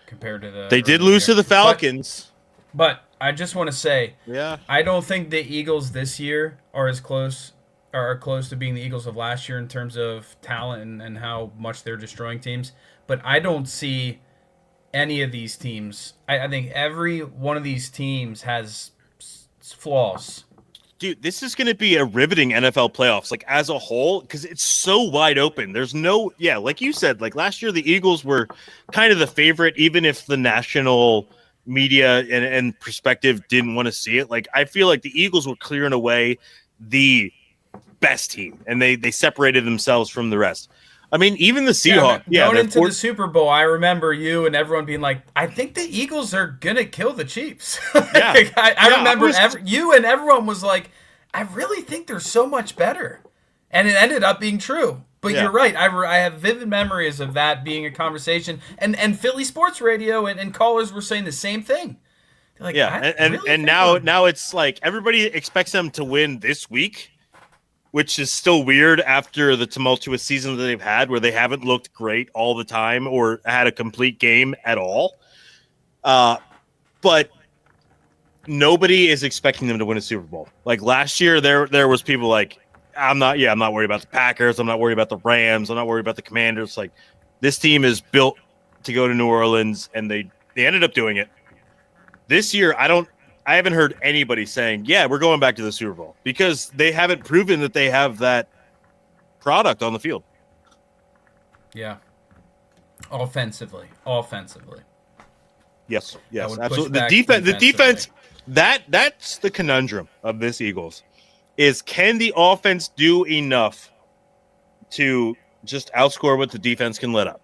compared to the. They did lose to the Falcons. But I just want to say, yeah, I don't think the Eagles this year are close to being the Eagles of last year in terms of talent and how much they're destroying teams. But I don't see any of these teams. I think every one of these teams has flaws. Dude, this is going to be a riveting NFL playoffs, like as a whole, because it's so wide open. There's no, like you said, like last year, the Eagles were kind of the favorite, even if the national media and perspective didn't want to see it. Like, I feel like the Eagles were clearing away the best team, and they separated themselves from the rest. I mean, even the Seahawks. Going into the Super Bowl, I remember you and everyone being like, I think the Eagles are going to kill the Chiefs. I remember you and everyone was like, I really think they're so much better. And it ended up being true. But you're right. I have vivid memories of that being a conversation. And Philly Sports Radio and callers were saying the same thing. Like, and now it's like everybody expects them to win this week, which is still weird after the tumultuous season that they've had where they haven't looked great all the time or had a complete game at all. But nobody is expecting them to win a Super Bowl. Like last year, there was people like, I'm not worried about the Packers. I'm not worried about the Rams. I'm not worried about the Commanders. Like, this team is built to go to New Orleans, and they ended up doing it. This year, I haven't heard anybody saying, we're going back to the Super Bowl, because they haven't proven that they have that product on the field. Yeah. Offensively. Yes, absolutely. The defense, that's the conundrum of this Eagles, is can the offense do enough to just outscore what the defense can let up?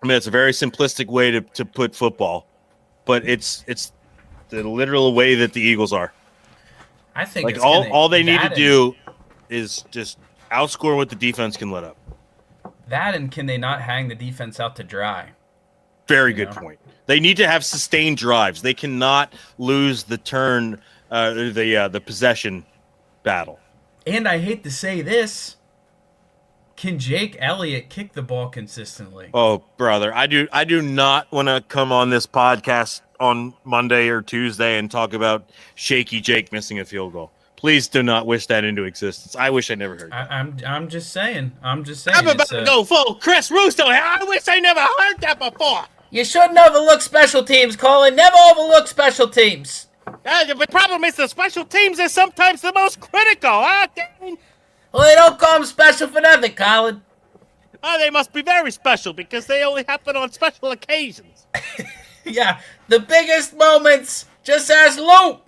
I mean, it's a very simplistic way to put football, but it's the literal way that the Eagles are. I think like all they need to do is just outscore what the defense can let up. That, and can they not hang the defense out to dry? Very good point. They need to have sustained drives. They cannot lose the turn, the possession battle. And I hate to say this, can Jake Elliott kick the ball consistently? Oh, brother, I do not want to come on this podcast on Monday or Tuesday and talk about Shaky Jake missing a field goal. Please do not wish that into existence. I wish I never heard that. I'm just saying. I'm about to go full Chris Russo. I wish I never heard that before. You shouldn't overlook special teams, Colin. Never overlook special teams. The problem is the special teams are sometimes the most critical, huh? Well, they don't call them special for nothing, Colin. Oh, they must be very special because they only happen on special occasions. Yeah, the biggest moments, just as Loop.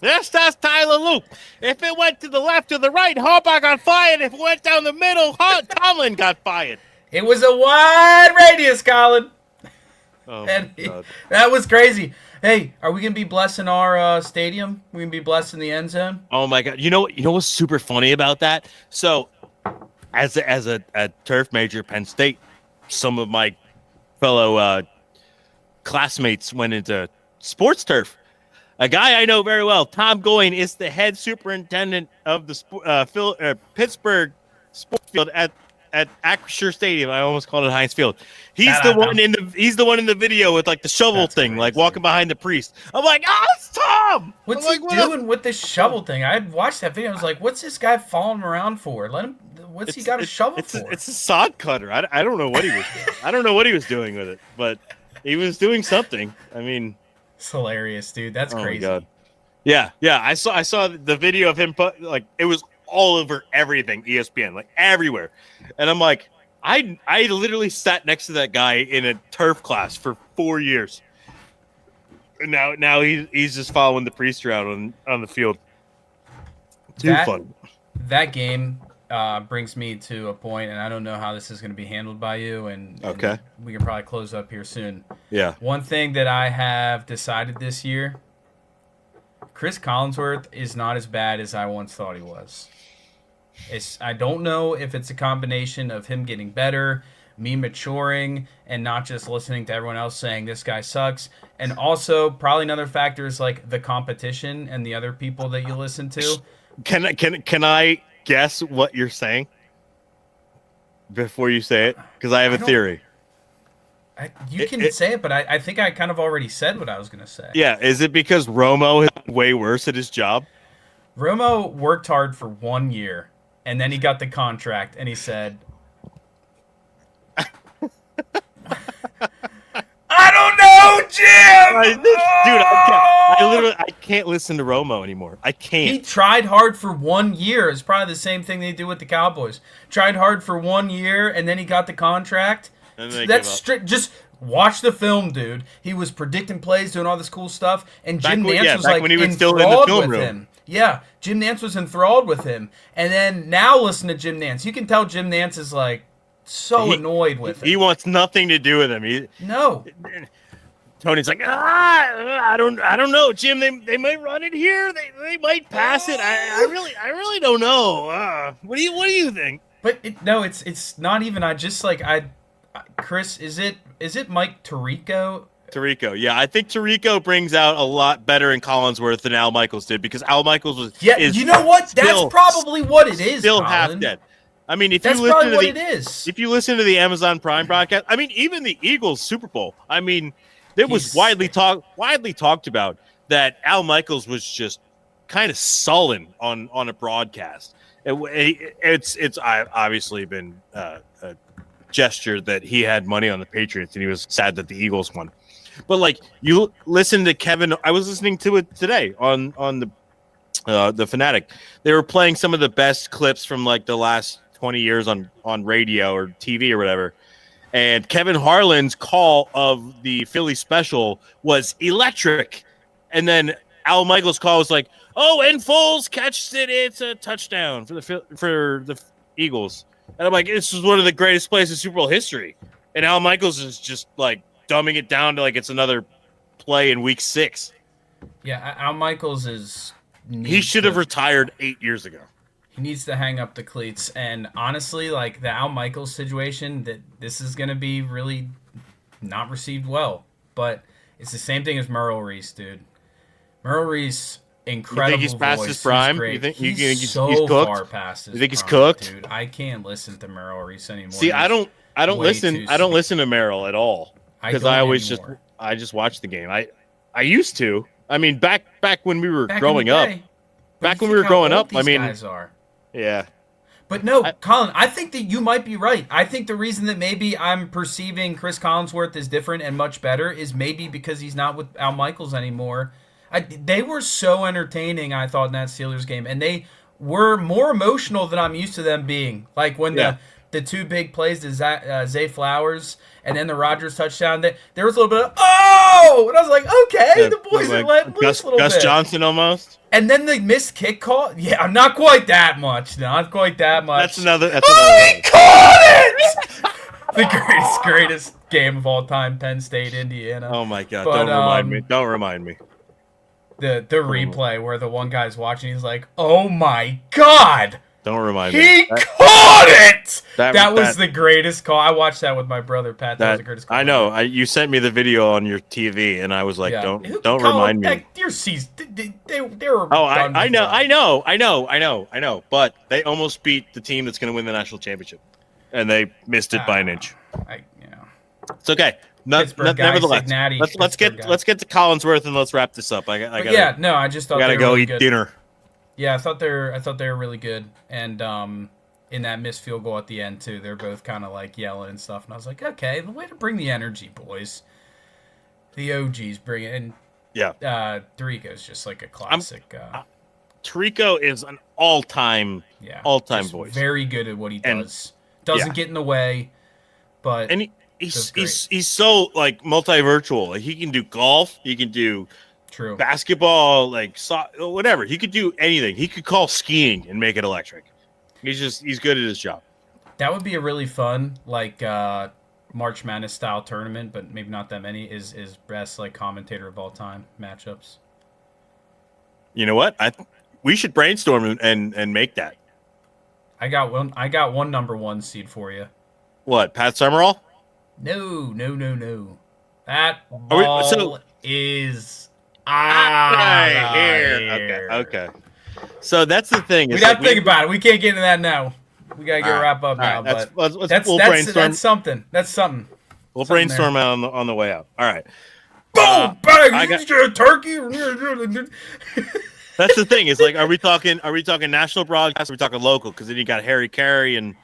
Just as Tyler Loop. If it went to the left or the right, Harbaugh got fired. If it went down the middle, Tomlin got fired. It was a wide radius, Colin. Oh, my God. That was crazy. Hey, are we going to be blessing our stadium? We going to be blessing the end zone? Oh, my God. You know what's super funny about that? So, as a turf major, Penn State, some of my fellow classmates went into sports turf. A guy I know very well, Tom Goyne, is the head superintendent of the Pittsburgh sports field at Acrisure Stadium. I almost called it Heinz Field. He's the one in the video with like the shovel thing, like walking behind the priest. I'm like, oh, it's Tom. What's he doing with this shovel thing? I had watched that video. I was like, what's this guy following around for? What's he got a shovel for? It's a sod cutter. I don't know what he was doing. I don't know what he was doing with it, but he was doing something. I mean, it's hilarious, dude. That's crazy. Oh my God. Yeah. I saw the video of him like it was all over everything, ESPN, like everywhere. And I'm like, I literally sat next to that guy in a turf class for 4 years. And now he's just following the priest around on the field. Too fun. That game brings me to a point, and I don't know how this is going to be handled by you, and we can probably close up here soon. Yeah. One thing that I have decided this year, Chris Collinsworth is not as bad as I once thought he was. I don't know if it's a combination of him getting better, me maturing, and not just listening to everyone else saying this guy sucks. And also, probably another factor is like the competition and the other people that you listen to. Can I guess what you're saying before you say it? Because I have a theory. You can say it, but I think I kind of already said what I was going to say. Yeah, is it because Romo is way worse at his job? Romo worked hard for 1 year, and then he got the contract, and he said, I don't know, Jim! Dude, I can't listen to Romo anymore. I can't. He tried hard for 1 year. It's probably the same thing they do with the Cowboys. Tried hard for 1 year, and then he got the contract. That's strict. Just watch the film, dude. He was predicting plays, doing all this cool stuff, and Jim Nantz was like enthralled with him. Yeah, Jim Nantz was enthralled with him. And then now listen to Jim Nantz. You can tell Jim Nantz is like so annoyed with him. He wants nothing to do with him. No. Tony's like, I don't know, Jim. They might run it here. They might pass it. I really don't know. What do you think? But it's not even. Chris, is it Mike Tirico? Tirico, yeah, I think Tirico brings out a lot better in Collinsworth than Al Michaels did, because Al Michaels was you know what? That's probably what it is. Still half dead. I mean, if you listen to the Amazon Prime broadcast, I mean, even the Eagles Super Bowl, I mean, it was widely talked about that Al Michaels was just kind of sullen on a broadcast. It's obviously been a gesture that he had money on the Patriots and he was sad that the Eagles won. But like, you listen to Kevin, I was listening to it today on the Fanatic. They were playing some of the best clips from like the last 20 years on radio or TV or whatever. And Kevin Harlan's call of the Philly special was electric. And then Al Michaels' call was like, "Oh, and Foles catches it. It's a touchdown for the Eagles." And I'm like, this is one of the greatest plays in Super Bowl history. And Al Michaels is just like dumbing it down to like it's another play in week 6. Yeah, Al Michaels he should have retired 8 years ago. He needs to hang up the cleats. And honestly, like the Al Michaels situation, that this is going to be really not received well. But it's the same thing as Merrill Reese, dude. Merrill Reese, incredible. You think he's past his prime? You think he's so cooked? far past his You think he's prime, cooked? dude? I can't listen to Merrill Reese anymore. See, I don't listen to Merrill at all, because I just watch the game. I used to. I mean, back when we were growing up. Back when we were growing up, I mean, guys are. Yeah. But no, Colin, I think that you might be right. I think the reason that maybe I'm perceiving Chris Collinsworth as different and much better is maybe because he's not with Al Michaels anymore. They were so entertaining, I thought, in that Steelers game. And they were more emotional than I'm used to them being. Like when the two big plays to Zay Flowers and then the Rodgers touchdown, there was a little bit of, oh! And I was like, okay, the boys are letting loose a little bit. Gus Johnson almost. And then the missed kick call. Yeah, not quite that much. Not quite that much. That's another. He caught it! The greatest game of all time, Penn State, Indiana. Oh my God! But, don't remind me. The replay where the one guy's watching, he's like, "Oh my God!" Don't remind me. He caught it. That was the greatest call. I watched that with my brother Pat. That was the greatest call. I know. You sent me the video on your TV, and I was like, "Don't remind me." Your season, they were. Oh, I know. But they almost beat the team that's going to win the national championship. and they missed it by an inch. It's okay. Nevertheless, let's get to Collinsworth and let's wrap this up. I just thought gotta go eat dinner. Yeah, I thought they were really good, and in that missed field goal at the end too, they're both kind of like yelling and stuff, and I was like, okay, the way to bring the energy, boys. The OGs bring it, and Tirico's just like a classic. Tirico is an all-time voice. Very good at what he does. Doesn't get in the way, but he's so like multi-virtual. Like, he can do golf, he can do basketball, like whatever. He could do anything. He could call skiing and make it electric. He's good at his job. That would be a really fun March Madness style tournament, but maybe not that many. Is best like commentator of all time matchups. You know what? We should brainstorm and make that. I got one number 1 seed for you. What, Pat Summerall? No. That ball is out here. Okay. So that's the thing. We got to think about it. We can't get into that now. We got to get wrap up now. Right. But we'll brainstorm. That's something. We'll brainstorm on the way out. All right. Boom! Bang! Turkey. That's the thing. Is like, are we talking national broadcast? Or are we talking local? Because then you got Harry Carey and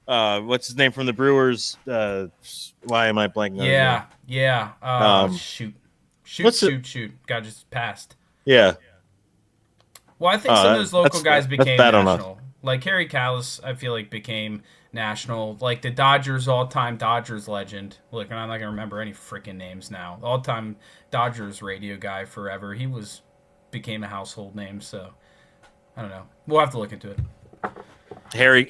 what's his name from the Brewers? Why am I blanking? Shoot. God, just passed. Yeah. Well, I think some of those local guys became national. Like Harry Callis, I feel like became national. Like the Dodgers, all-time Dodgers legend. Look, and I'm not gonna remember any freaking names now. All-time Dodgers radio guy forever. He became a household name. So I don't know. We'll have to look into it. Harry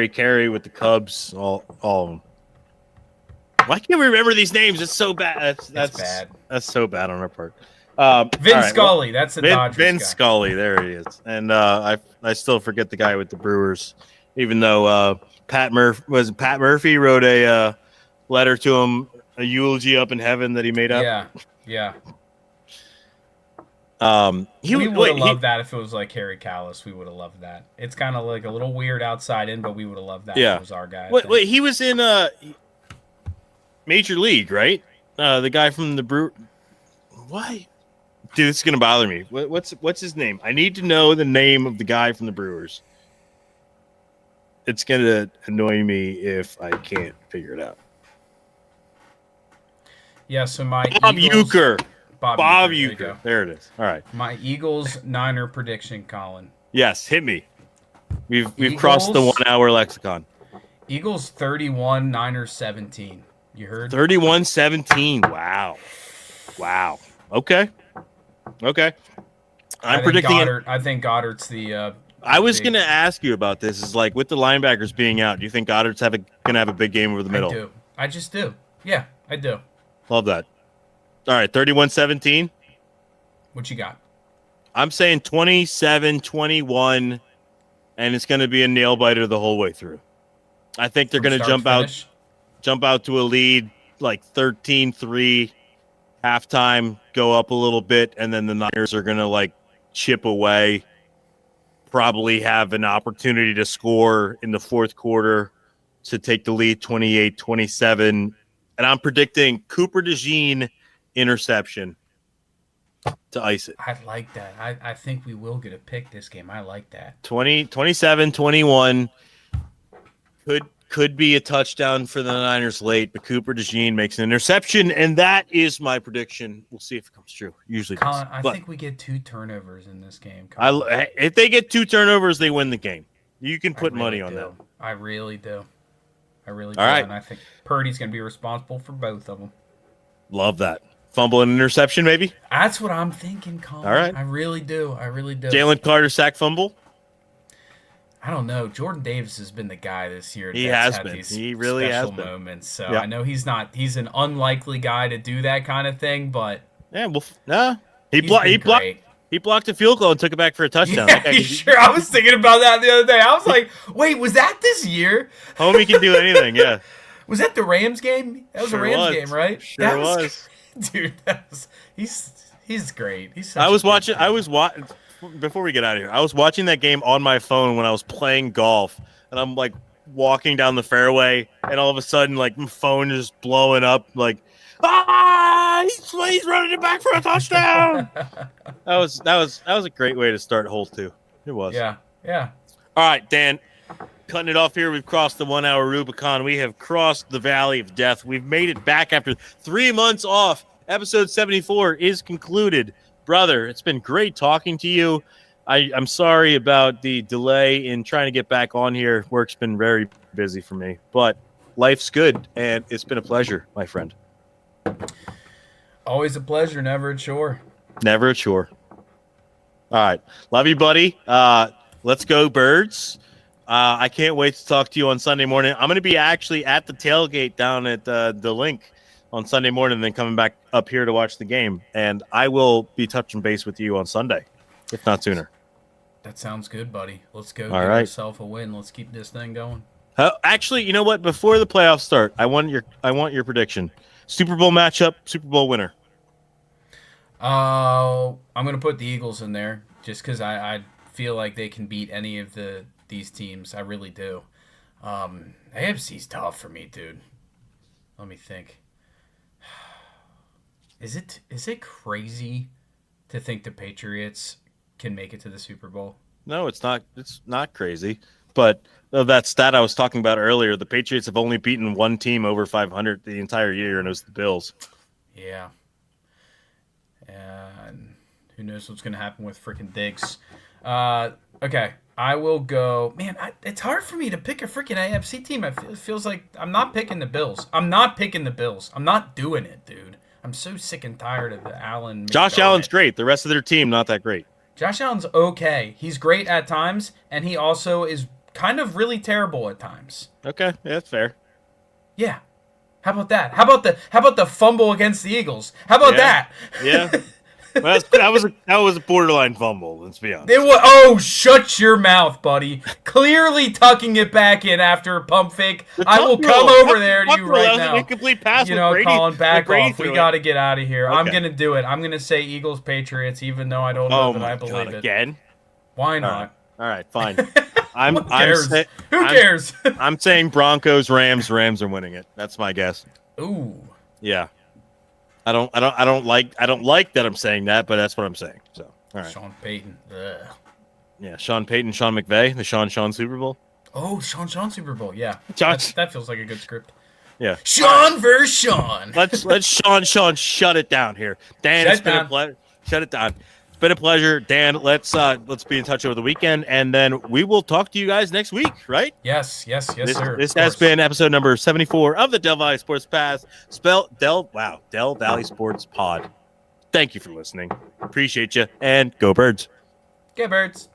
Carey with the Cubs. All of them. Why can't we remember these names? It's so bad. That's bad. That's so bad on our part. Scully, that's the Dodgers Vin guy. Scully, there he is. And I still forget the guy with the Brewers, even though Pat Murphy wrote a letter to him, a eulogy up in heaven that he made up. Yeah. We would have loved that if it was like Harry Callis. We would have loved that. It's kind of like a little weird outside in, but we would have loved that if it was our guy. Wait, he was in Major League, right? The guy from the Brew. Why? Dude, it's gonna bother me. What's his name? I need to know the name of the guy from the Brewers. It's gonna annoy me if I can't figure it out. Yeah, so my Bob Uecker. Bob Uecker. There it is. All right. My Eagles Niner prediction, Colin. Yes, hit me. We've crossed the 1 hour lexicon. Eagles 31, Niners 17. You heard? 31-17. Wow. Okay. I'm predicting I think Goddard's the. I was going to ask you about this. Is like with the linebackers being out, do you think Goddard's going to have a big game over the middle? I do. I just do. Yeah, I do. Love that. All right, 31-17. What you got? I'm saying 27-21, and it's going to be a nail biter the whole way through. I think they're going to jump out to a lead like 13-3. Halftime, go up a little bit, and then the Niners are going to like chip away, probably have an opportunity to score in the fourth quarter to take the lead 28-27. And I'm predicting Cooper DeJean interception to ice it. I like that. I think we will get a pick this game. I like that. 27-21. Could be a touchdown for the Niners late, but Cooper DeJean makes an interception, and that is my prediction. We'll see if it comes true. Usually Colin, I think we get 2 turnovers in this game. If they get 2 turnovers, they win the game. You can put money on that. I really do. All right. And I think Purdy's going to be responsible for both of them. Love that. Fumble and interception, maybe? That's what I'm thinking, Colin. All right. I really do. Jalen Carter sack fumble? I don't know. Jordan Davis has been the guy this year. He has been. He really has been. Moments. So I know he's not. He's an unlikely guy to do that kind of thing. But he blocked a field goal and took it back for a touchdown. Yeah, sure. I was thinking about that the other day. I was like, wait, was that this year? Homie can do anything. Yeah. Was that the Rams game? That was a Rams game, right? Sure was. Dude, he's great. Before we get out of here, I was watching that game on my phone when I was playing golf, and I'm like, walking down the fairway, and all of a sudden, like, my phone is blowing up, like, he's running it back for a touchdown. that was a great way to start hole 2. It was. Yeah. All right, Dan, cutting it off here. We've crossed the 1 hour Rubicon. We have crossed the valley of death. We've made it back after 3 months off. Episode 74 is concluded. Brother, it's been great talking to you. I'm sorry about the delay in trying to get back on here. Work's been very busy for me, but life's good, and it's been a pleasure, my friend. Always a pleasure, never a chore. Never a chore. All right. Love you, buddy. Let's go, Birds. I can't wait to talk to you on Sunday morning. I'm going to be actually at the tailgate down at the Link on Sunday morning, and then coming back up here to watch the game. And I will be touching base with you on Sunday, if not sooner. That sounds good, buddy. Let's go All give right. ourselves a win. Let's keep this thing going. Actually, you know what? Before the playoffs start, I want your prediction. Super Bowl matchup, Super Bowl winner. I'm going to put the Eagles in there just because I feel like they can beat any of these teams. I really do. AFC's tough for me, dude. Let me think. Is it crazy to think the Patriots can make it to the Super Bowl? No, it's not. It's not crazy. But that stat I was talking about earlier, the Patriots have only beaten one team over 500 the entire year, and it was the Bills. Yeah. And who knows what's going to happen with freaking Diggs. Okay, I will go. Man, it's hard for me to pick a freaking AFC team. It feels like I'm not picking the Bills. I'm not doing it, dude. I'm so sick and tired of the Allen. Josh Allen's great. The rest of their team, not that great. Josh Allen's okay. He's great at times, and he also is kind of really terrible at times. Okay, yeah, that's fair. Yeah. How about that? How about the fumble against the Eagles? How about that? Yeah. Well, that was a borderline fumble. Let's be honest. Oh, shut your mouth, buddy! Clearly tucking it back in after a pump fake. I will come over there to you right now. Incomplete pass. Colin, back off. We got to get out of here. Okay. I'm gonna do it. I'm gonna say Eagles Patriots, even though I don't know that I believe it. Again? Why not? All right, fine. Who cares? I'm saying Broncos, Rams. Rams are winning it. That's my guess. Ooh. Yeah. I don't like that I'm saying that, but that's what I'm saying. So, all right. Sean Payton. Ugh. Yeah, Sean Payton, Sean McVay, the Sean Super Bowl. Oh, Sean Super Bowl. Yeah. That feels like a good script. Yeah. Sean versus Sean. Let's Sean shut it down here. Dan, it's been a pleasure. Shut it down. It's been a pleasure, Dan. Let's be in touch over the weekend, and then we will talk to you guys next week, right? Yes, sir. This has been episode number 74 of the Del Valley Sports Pass. Del Valley Sports Pod. Thank you for listening. Appreciate you, and go Birds. Go Birds.